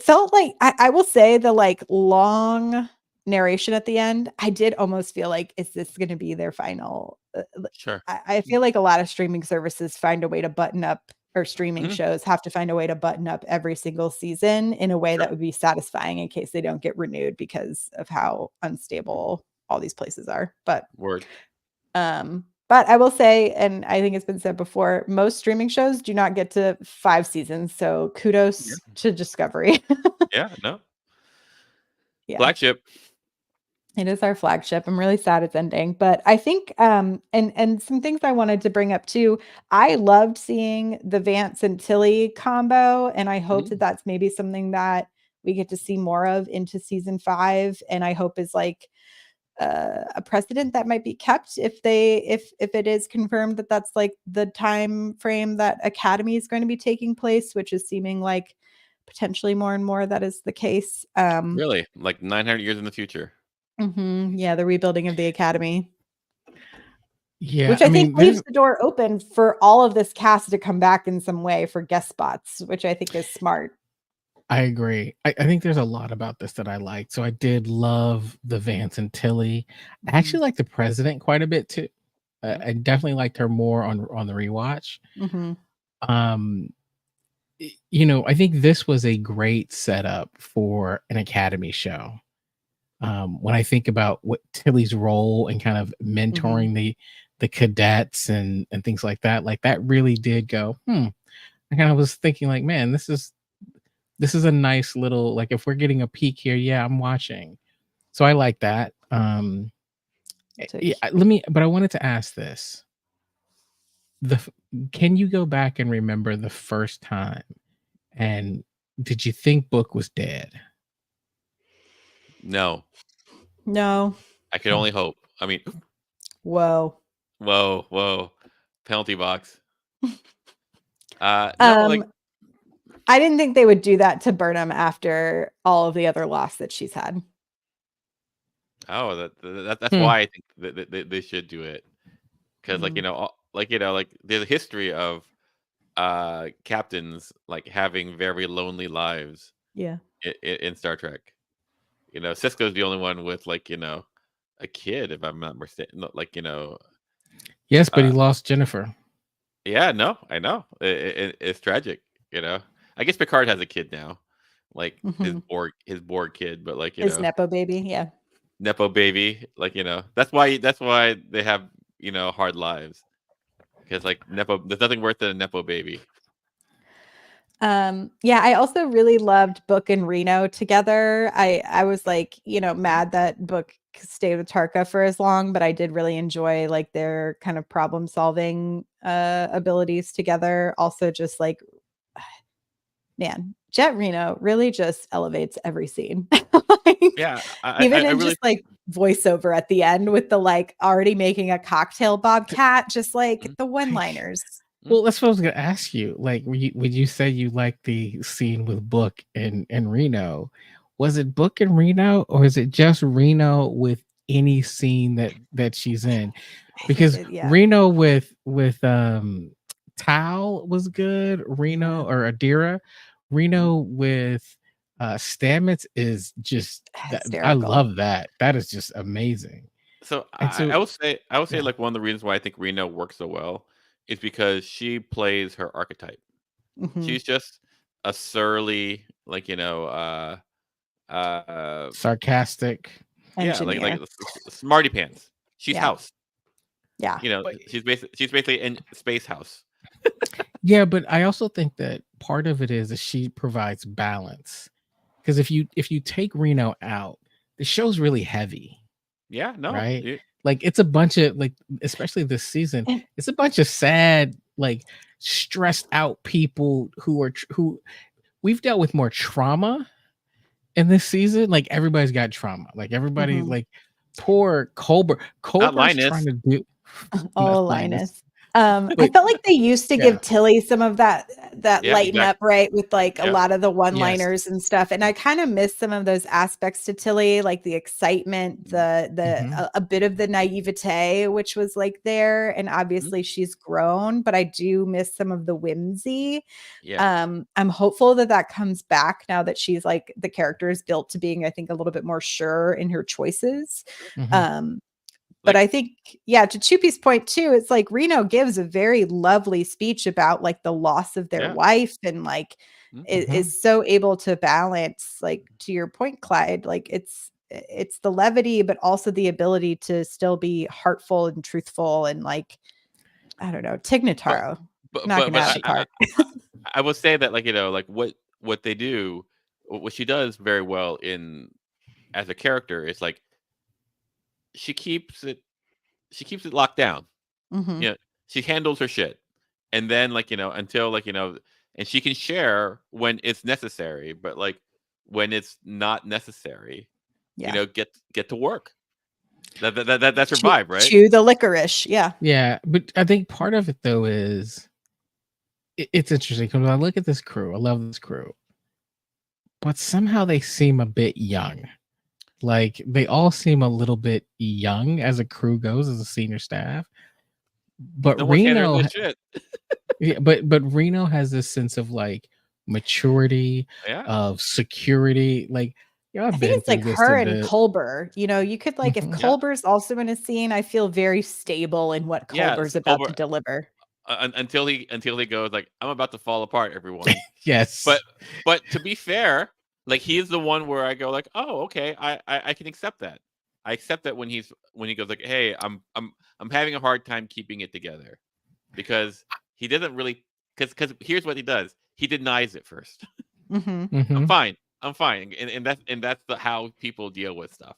felt like I will say the like long narration at the end, I did almost feel like, is this going to be their final? Sure. I feel like a lot of streaming services find a way to button up, or streaming shows have to find a way to button up every single season in a way that would be satisfying in case they don't get renewed because of how unstable all these places are. But I will say, and I think it's been said before, most streaming shows do not get to 5 seasons. So kudos to Discovery. Yeah. No. Yeah. Flagship. It is our flagship. I'm really sad it's ending, but I think and some things I wanted to bring up too. I loved seeing the Vance and Tilly combo, and I hope that that's maybe something that we get to see more of into season 5, and I hope is like a precedent that might be kept if it is confirmed that that's like the time frame that Academy is going to be taking place, which is seeming like potentially more and more that is the case. Really, like 900 years in the future. Yeah, the rebuilding of the Academy. Yeah, which I think leaves the door open for all of this cast to come back in some way for guest spots, which I think is smart. I agree. I think there's a lot about this that I like. So I did love the Vance and Tilly. I actually like the president quite a bit too. I definitely liked her more on the rewatch. I think this was a great setup for an Academy show. When I think about what Tilly's role and kind of mentoring the cadets and things like that really did go, I kind of was thinking like, man, this is a nice little, like, if we're getting a peek here, yeah, I'm watching. So I like that. But I wanted to ask this. Can you go back and remember the first time, and did you think Book was dead? No. I could only hope. I mean, whoa. Penalty box. No, I didn't think they would do that to Burnham after all of the other loss that she's had. Oh, that's why I think that they should do it, because like there's a history of captains like having very lonely lives. Yeah. In Star Trek, Cisco's the only one with like a kid, if I'm not mistaken. Yes, but he lost Jennifer. Yeah, no, I know it's tragic. I guess Picard has a kid now, like his Borg kid, but like his Nepo baby, yeah. Nepo baby, like that's why they have hard lives, because like Nepo, there's nothing worse than a Nepo baby. Yeah, I also really loved Book and Reno together. I was like, mad that Book stayed with Tarka for as long, but I did really enjoy like their kind of problem solving abilities together. Also, just like, man, Jet Reno really just elevates every scene. Yeah, Even I in really just like voiceover at the end with the like already making a cocktail bobcat, just like the one-liners. Well, that's what I was gonna ask you. Like, when you said you liked the scene with Book and Reno, was it Book and Reno, or is it just Reno with any scene that she's in? Because Yeah. Reno with Tal was good. Reno or Adira, Reno with Stamets is just I Hysterical. love that. That is just amazing. So And I would say yeah. like one of the reasons why I think Reno works so well is because she plays her archetype. Mhm. She's just a surly, like Sarcastic. yeah, like Engineer. smarty pants. She's Yeah. House. Yeah. But she's basically in Space House. Yeah, but I also think that part of it is that she provides balance. Because if you take Reno out, the show's really heavy, Yeah, no, right? Like it's a bunch of like, especially this season, And- it's a bunch of sad, like stressed out people who we've dealt with more trauma in this season. Like everybody's got trauma. Like everybody, Mhm. like poor Colbert. Colbert's Linus. trying to do. Oh, Not Linus. I But- felt like they used to yeah. give Tilly some of that Yeah, lighten up, right? With like a Yep. lot of the one-liners and stuff. And I kind of miss some of those aspects to Tilly, like the excitement, a bit of the naivete, which was like there. And obviously she's grown, but I do miss some of the whimsy. Yeah. I'm hopeful that comes back now that she's like the character is built to being, I think, a little bit more sure in her choices. But I think, yeah, to Chupi's point too, it's like Reno gives a very lovely speech about like the loss of their wife and like is so able to balance, like to your point, Clyde, like it's the levity, but also the ability to still be heartful and truthful and like, I don't know, Tignataro. I would say that like what they do, what she does very well in as a character is like she keeps it locked down. She handles her shit, and then until and she can share when it's necessary, but like when it's not necessary, get to work. That's her vibe, right? Chew the licorice, yeah. But I think part of it though is it's interesting because when I look at this crew, I love this crew, but somehow they seem a bit young. Like they all seem a little bit young as a crew goes, as a senior staff. But no Reno, shit. yeah, but Reno has this sense of like maturity, of security. Like, I think it's like her and Culber. You could like if Culber's also in a scene, I feel very stable in what Culber's about to deliver. Until he goes like, I'm about to fall apart, everyone. Yes. But to be fair, like he's the one where I go like, oh, okay, I can accept that. I accept that when he goes like, hey, I'm having a hard time keeping it together, because he doesn't really, because here's what he does. He denies it first. I'm fine, and that's how people deal with stuff.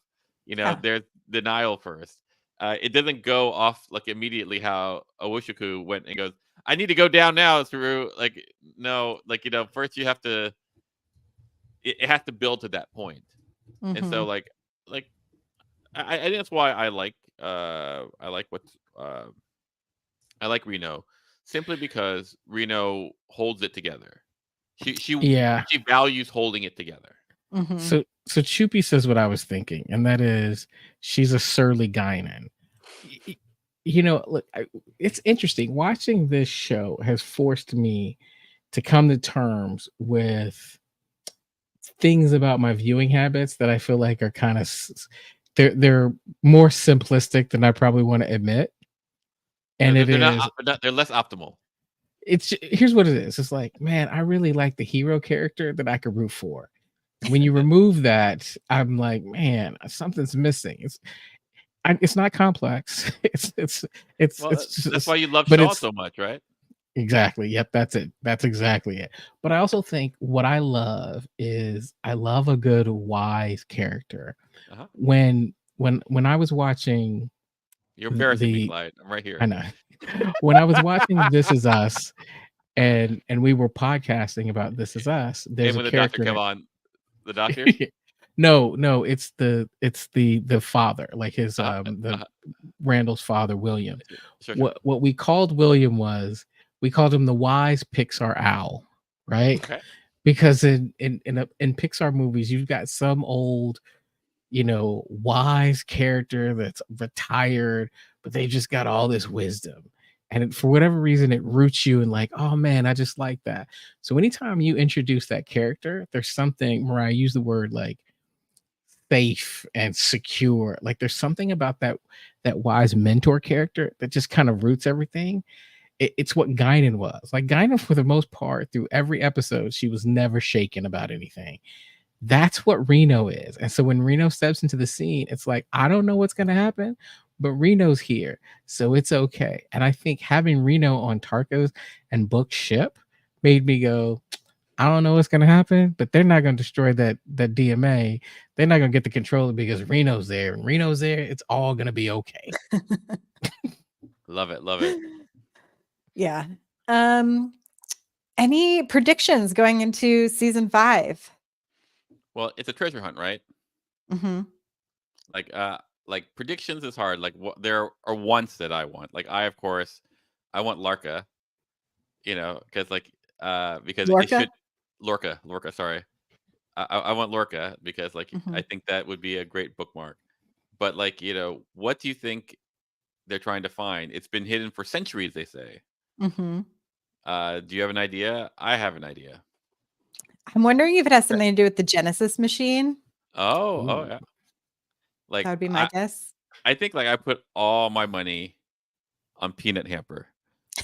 There's denial first. It doesn't go off like immediately how Owushuku went and goes, I need to go down now through like, no, like, first you have to, it has to build to that point. And so like I think that's why I like Reno, simply because Reno holds it together. She values holding it together. So Chupi says what I was thinking, and that is she's a surly Guinan. Look, it's interesting. Watching this show has forced me to come to terms with things about my viewing habits that I feel like are kind of they're more simplistic than I probably want to admit. And they're less optimal. Here's what it is. It's like, man, I really like the hero character that I could root for. When you remove that, I'm like, man, something's missing. It's not complex. That's why you love Shaw so much, right? Exactly. Yep. That's it. That's exactly it. But I also think what I love is I love a good wise character. When I was watching, you're embarrassing me, Clyde. I'm right here. I know. When I was watching This Is Us, and we were podcasting about This Is Us. There's And a when the doctor character came that- on, the doctor. no, it's the father, like his Randall's father, William. Sure. What we called William was, we called him the wise Pixar owl, right? Okay. Because in Pixar movies, you've got some old, wise character that's retired, but they just got all this wisdom. And for whatever reason, it roots you in like, oh man, I just like that. So anytime you introduce that character, there's something, Myrriah used the word like safe and secure. Like there's something about that wise mentor character that just kind of roots everything. It's what Guinan was. Like Guinan, for the most part, through every episode, she was never shaken about anything. That's what Reno is. And so when Reno steps into the scene, it's like, I don't know what's going to happen, but Reno's here. So it's okay. And I think having Reno on Tarko's and Book's ship made me go, I don't know what's going to happen, but they're not going to destroy that DMA. They're not going to get the controller because Reno's there. And Reno's there. It's all going to be okay. Love it. Love it. Yeah. Any predictions going into season 5? Well, it's a treasure hunt, right? Mm-hmm. Like predictions is hard. Like there are wants that I want. Like I want Larka, because because Lorca? it should Lorca. Sorry, I want Lorca because Mhm. I think that would be a great bookmark. But what do you think they're trying to find? It's been hidden for centuries, they say. Mm-hmm. Do you have an idea? I have an idea. I'm wondering if it has something to do with the Genesis machine. Oh yeah. Like That would be my guess. I think I put all my money on Peanut Hamper.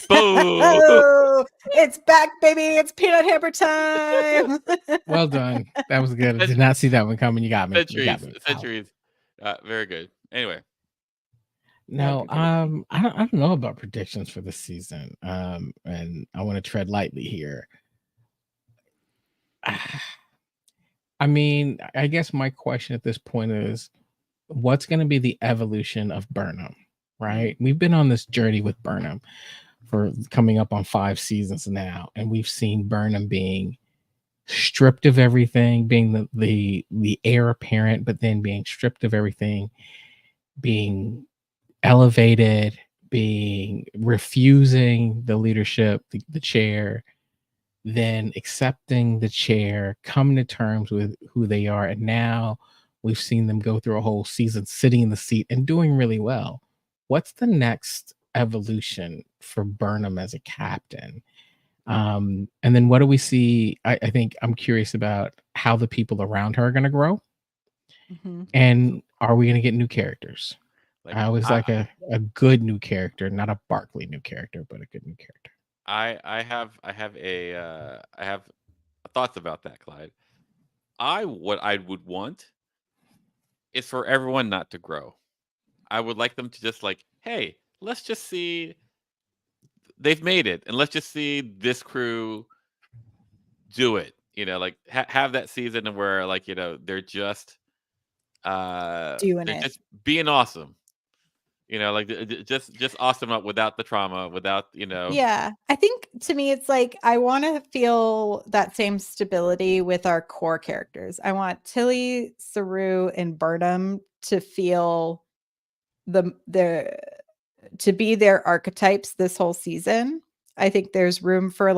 Boom! Oh, it's back, baby. It's peanut hamper time. Well done. That was good. I did not see that one coming. You got me. Centuries. Very good. Anyway. No, I don't know about predictions for this season. And I want to tread lightly here. I mean, I guess my question at this point is, what's going to be the evolution of Burnham, right? We've been on this journey with Burnham for coming up on 5 seasons now, and we've seen Burnham being stripped of everything, being the heir apparent, but then being stripped of everything, being elevated, being refusing the leadership, the chair, then accepting the chair, coming to terms with who they are, and now we've seen them go through a whole season sitting in the seat and doing really well. What's the next evolution for Burnham as a captain? And then what do we see? I think I'm curious about how the people around her are going to grow. Mm-hmm. And are we going to get new characters? I always like a good new character, not a Barkley new character, but a good new character. I have thoughts about that, Clyde. What I would want is for everyone not to grow. I would like them to just hey, let's just see they've made it, and let's just see this crew do it. Have that season where they're just Doing they're it. just being awesome. Just awesome up without the trauma, without Yeah, I think to me it's I want to feel that same stability with our core characters. I want Tilly, Saru, and Burnham to feel to be their archetypes this whole season. I think there's room for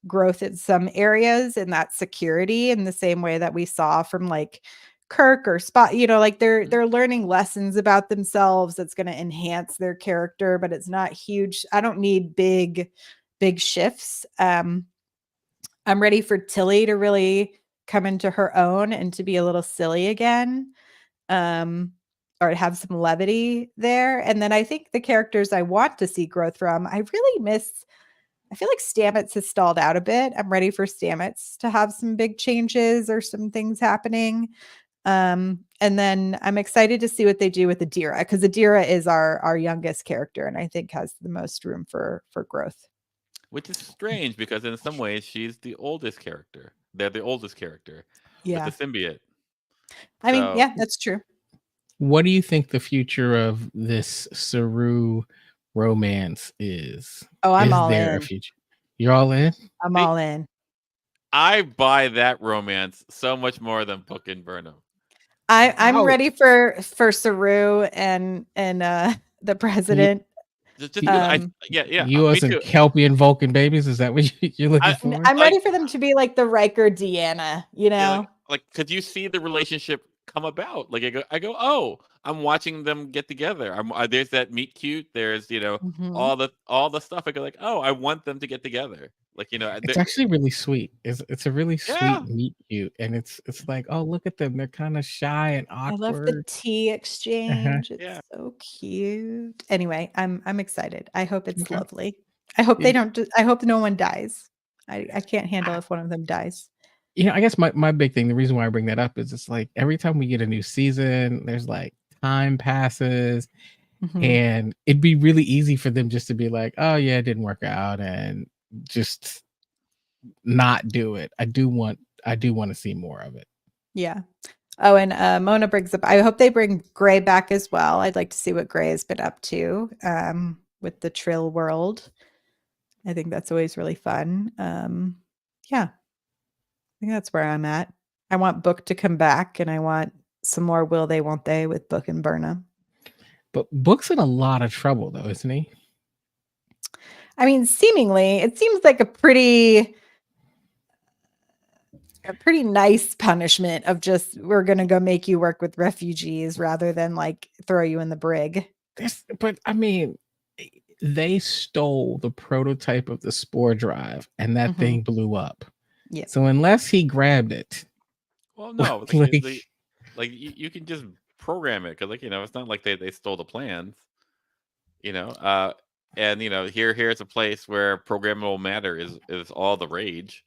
growth in some areas, and that security in the same way that we saw from Kirk or Spot, they're learning lessons about themselves that's going to enhance their character, but it's not huge. I don't need big shifts. I'm ready for Tilly to really come into her own and to be a little silly again. Or have some levity there. And then I think the characters I want to see growth from, I feel like Stamets has stalled out a bit. I'm ready for Stamets to have some big changes or some things happening. And then I'm excited to see what they do with Adira, because Adira is our youngest character and I think has the most room for growth. Which is strange because in some ways she's the oldest character. They're the oldest character with the symbiote. I mean, yeah, that's true. What do you think the future of this Saru romance is? Oh, I'm is all there in. a future? You're all in? I'm See, all in. I buy that romance so much more than Book and Burnham. I'm Wow. ready for Saru and the president. Just because You me as some too. Kelpie and Vulcan babies? Is that what you're looking for? I'm Like, ready for them to be like the Riker Deanna, you yeah, know? like, could you see the relationship come about? Like, I go, oh, I'm watching them get together. There's that meet cute. There's Mhm. all the stuff. I go like, oh, I want them to get together. Like, It's actually really sweet. It's a really yeah, sweet meet cute, and it's like, oh, look at them. They're kind of shy and I love the awkward. tea exchange. It's yeah. so cute. Anyway, I'm excited. I hope it's Okay. lovely. I hope they Yeah. don't I hope no one dies. I can't handle if one of them dies. I guess my big thing, the reason why I bring that up is it's like every time we get a new season, there's like time passes, Mhm. and it'd be really easy for them just to be like, oh yeah, it didn't work out, and just not do it. I do want to see more of it. Yeah. Oh, and Mona brings up, I hope they bring Gray back as well. I'd like to see what Gray has been up to with the Trill world. I think that's always really fun. Yeah, I think that's where I'm at. I want Book to come back and I want some more Will They Won't They with Book and Burnham. But Book's in a lot of trouble though, isn't he? I mean, seemingly, it seems like a pretty nice punishment of just we're gonna go make you work with refugees rather than like throw you in the brig. But I mean, they stole the prototype of the spore drive, and that Mhm. thing blew up. Yeah. So unless he grabbed it, Well, no, you can just program it because it's not like they stole the plans. You know, and here's a place where programmable matter is all the rage.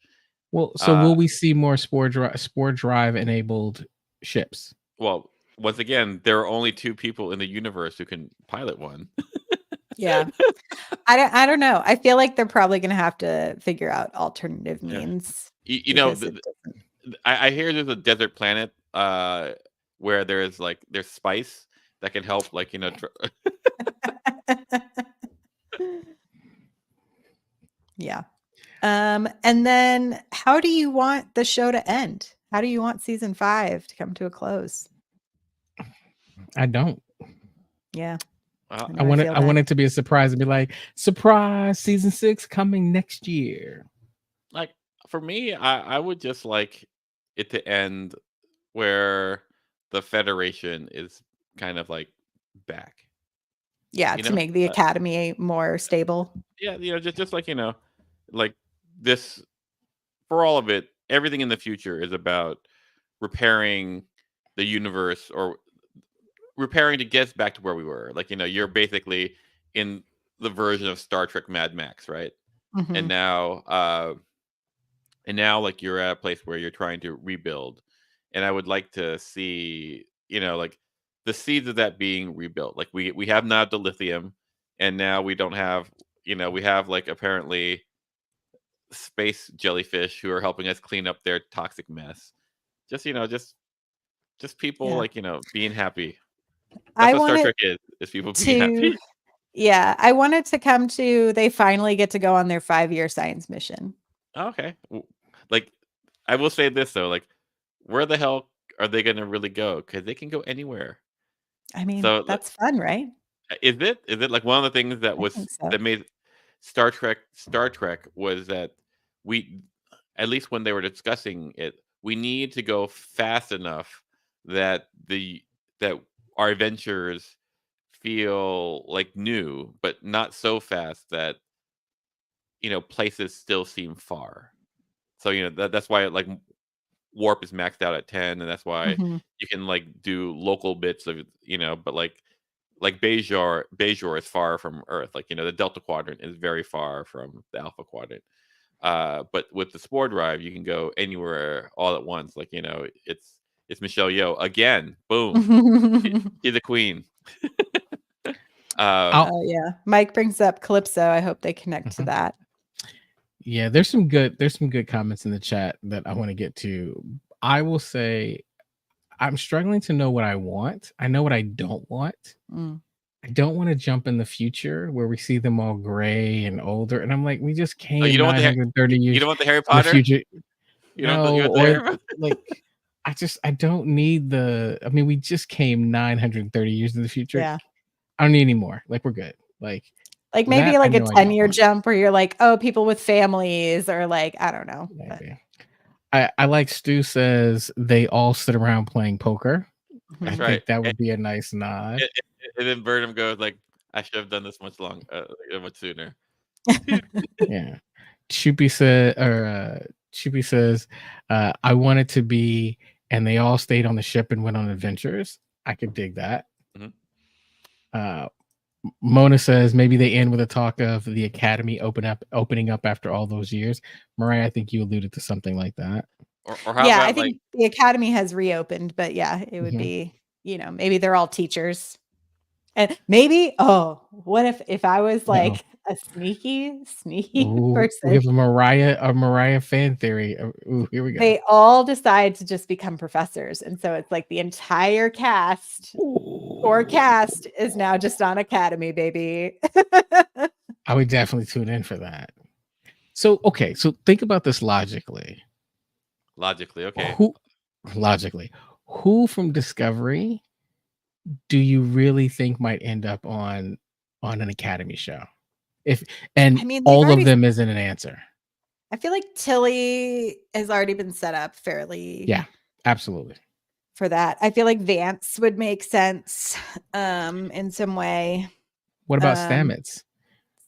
well, so Uh, will we see more spore drive enabled ships? well, once again, there are only two people in the universe who can pilot one. Yeah. I don't know. I feel like they're probably gonna have to figure out alternative Yeah. means You know, because it doesn't. I hear there's a desert planet where there's spice that can help Yeah. And then how do you want the show to end? How do you want season 5 to come to a close? I don't. Yeah. uh, I know, I feel I want that. it to be a surprise and be like, surprise, season 6 coming next year. like for me, I would just like it to end where the Federation is kind of like back. Yeah, You to know, make the academy more stable. yeah, just like this for all of it. Everything in the future is about repairing the universe or repairing to get us back to where we were. You're basically in the version of Star Trek Mad Max, right? And Mhm. now like you're at a place where you're trying to rebuild. And I would like to see, like the seeds of that being rebuilt. Like we have now the lithium, and now we don't have, we have like apparently space jellyfish who are helping us clean up their toxic mess. Just just people Yeah. being happy. That's I what want Star it Trek is people being to happy. yeah, I want it to come to they finally get to go on their 5-year science mission. Okay. Like I will say this though, like where the hell are they going to really go? Because they can go anywhere. I mean, So that's fun, right? is it like one of the things I think so. that made Star Trek was that we, at least when they were discussing it, we need to go fast enough that that our adventures feel like new, but not so fast that places still seem far. So that's why warp is maxed out at 10, and that's why Mhm. you can do local bits of but like Bajor is far from Earth. The Delta Quadrant is very far from the Alpha Quadrant. But with the Spore Drive, you can go anywhere all at once. It's Michelle Yeoh again. Boom, she's the queen. I'll, Oh yeah. Mike brings up Calypso. I hope they connect to Mhm. that. Yeah, there's some good comments in the chat that I want to get to. I will say I'm struggling to know what I want. I know what I don't want. Mm. I don't want to jump in the future where we see them all gray and older, and I'm like, we just Oh, came you don't want the 930 you years don't want the Harry in the Potter? future. You don't want No, the Harry or Potter? like, I don't need the. I mean, we just came 930 years in the future. Yeah. I don't need any more. Like, we're good. Like maybe that, I like a know I don't 10-year want. jump where you're like, oh, people with families, or like, I don't know. But, Maybe. I like Stu says they all sit around playing poker. I That's mhm. right. think that would be a nice nod. And then Burnham goes like, "I should have done this much sooner." Yeah. Chupi says, I wanted to be, and they all stayed on the ship and went on adventures. I could dig that. Mhm. Mona says maybe they end with a talk of the academy opening up after all those years. Myrriah, I think you alluded to something like that. Or how Yeah, I about like think the academy has reopened, but yeah, it would Mhm. be, maybe they're all teachers. And maybe, what if I was Uh-oh. like a sneaky Ooh, we person? have a Myrriah fan theory. Ooh, here we go. They all decide to just become professors. And so it's like the entire cast or cast is now just on academy, baby. I would definitely tune in for that. So, okay, so think about this logically. okay. Who from Discovery do you really think might end up on an Academy show? I mean, all of them isn't an answer. I feel like Tilly has already been set up fairly. Yeah, absolutely. For that. I feel like Vance would make sense in some way. What about Stamets?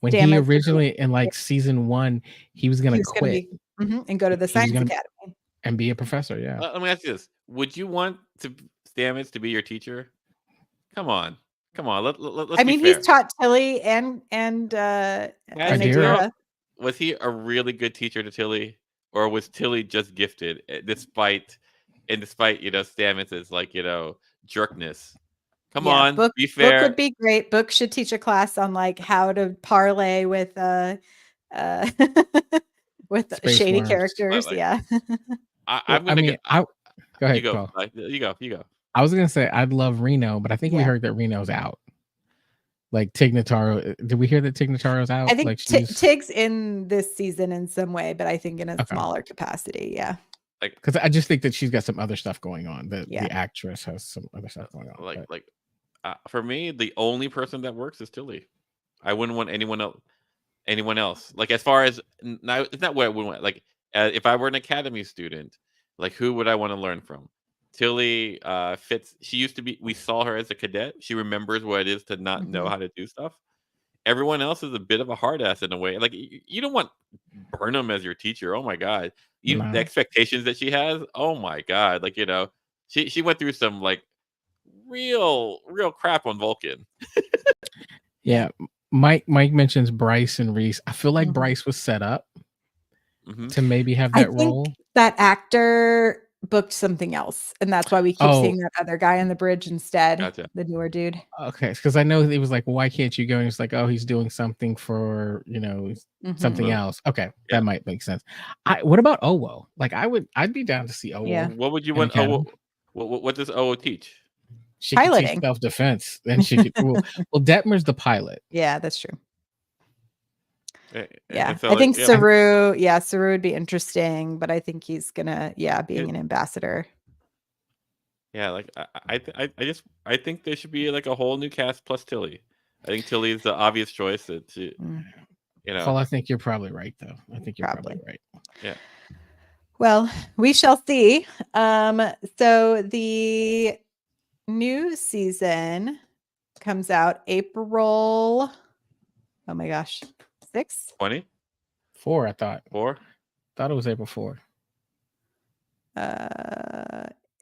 When he Stamets would originally in like season 1, he was gonna He's gonna quit be and go to the He was science gonna academy. and be a professor. Yeah. Let me ask you this: would you want Stamets to be your teacher? Come on. Let's I be mean, fair. he's taught Tilly and Adira. Adira. Was he a really good teacher to Tilly, or was Tilly just gifted despite Stamets' like jerkness? Come on, Book be fair. would be great. Book should teach a class on like how to parlay with with Space shady worms. characters. Like, yeah. I'm gonna go ahead. you go. Paul. You go. I was gonna say I'd love Reno, but I think we Yeah. heard that Reno's out. Like Tig Notaro, did we hear that Tig Notaro's out? I think like she's Tig's in this season in some way, but I think in a Okay. smaller capacity. Yeah. Like, because I just think that she's got some other stuff going on. The Yeah. actress has some other stuff going on. For me, the only person that works is Tilly. I wouldn't want anyone else. Like, as far as now, it's not what I would want. Like, if I were an academy student, like, who would I want to learn from? Tilly fits. She used to be. We saw her as a cadet. She remembers what it is to not know how to do stuff. Everyone else is a bit of a hard ass in a way. Like, you don't want Burnham as your teacher. Oh my god, the expectations that she has. Oh my god, like she went through some like real crap on Vulcan. Yeah, Mike mentions Bryce and Reese. I feel like Mhm. Bryce was set up Mhm. to maybe have I that think role. that actor booked something else, and that's why we keep Oh. seeing that other guy on the bridge instead. Gotcha. The newer dude. Okay, because I know he was like, why can't you go? And it's like, oh, he's doing something for something Mhm. else. Okay, Yeah. that might make sense. What about Owo? Like, I'd be down to see Owo. Yeah. What would you in want? Academy. What does OO teach? She could teach Piloting. self-defense. Then she could. well, Detmer's the pilot. Yeah, that's true. Yeah, And so, I think yeah. Saru would be interesting, but I think he's gonna, being an ambassador. Yeah, like I think there should be like a whole new cast plus Tilly. I think Tilly is the obvious choice. Paul, I think you're probably right, though. I think you're probably right. Yeah. Well, we shall see. So the new season comes out April. Oh my gosh, 6? 20? 4, I thought. 4? Thought it was April 4.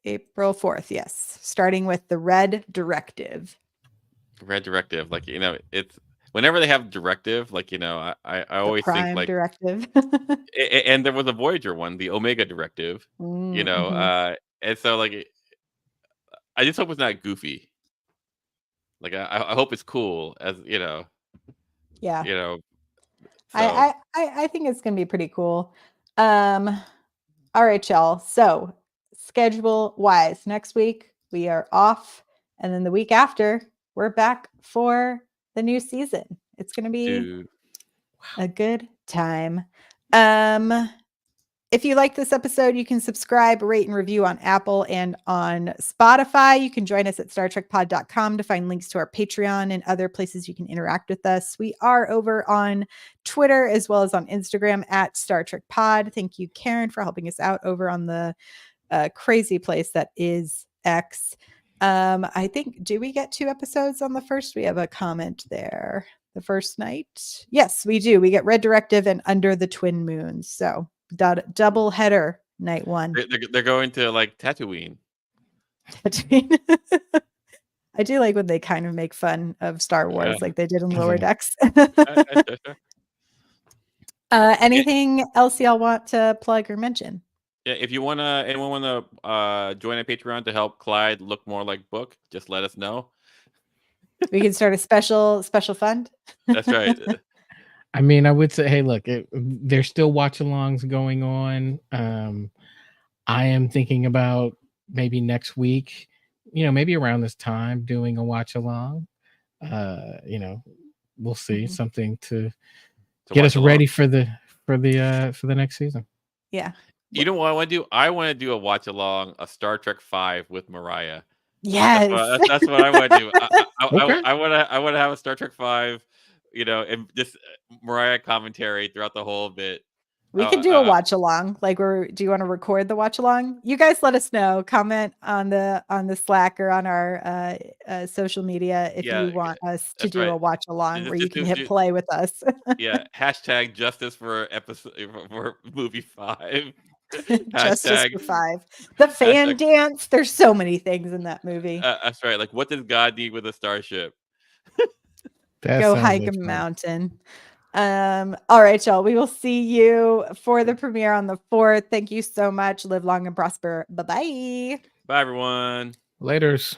April 4th, yes. Starting with the Red Directive. Red Directive, like it's whenever they have directive, like I always think Prime like Directive. and there was a Voyager one, the Omega Directive, Mhm. and so like I just hope it's not goofy. Like I hope it's cool as Yeah. So I think it's gonna be pretty cool. All right, y'all. So schedule wise, next week we are off, and then the week after we're back for the new season. It's going to be Dude. a good time. If you like this episode, you can subscribe, rate, and review on Apple and on Spotify. You can join us at StarTrekPod.com to find links to our Patreon and other places you can interact with us. We are over on Twitter as well as on Instagram at Star Trek Pod. Thank you, Karen, for helping us out over on the crazy place that is X. I think, do we get 2 episodes on the first? We have a comment there. The first night? Yes, we do. We get Red Directive and Under the Twin Moons. So double header night 1. They're going to like Tatooine. I do like when they kind of make fun of Star Wars like they did in Lower Decks. Anything else y'all want to plug or mention? Yeah, if you anyone wanna join a Patreon to help Clyde look more like Book, just let us know. We can start a special fund. That's right. I mean, I would say, hey, look, there's still watch-alongs going on. I am thinking about maybe next week, maybe around this time, doing a watch-along. We'll see, something to get us ready for the next season. Yeah. You know what I want to do? I want to do a watch-along, a Star Trek 5 with Myrriah. Yes, that's what I want to do. Okay. I want to have a Star Trek 5, and just Myrriah commentary throughout the whole bit. We could do a watch along. Do you want to record the watch along? You guys let us know. Comment on the Slack or on our social media if you want us to do a watch along where you can hit play with us. Yeah, hashtag justice for movie 5. Justice for 5. The fan dance. There's so many things in that movie. That's right. Like, what does God need with a starship? Go hike a mountain. All right, y'all. We will see you for the premiere on the 4th. Thank you so much. Live long and prosper. Bye-bye. Bye, everyone. Laters.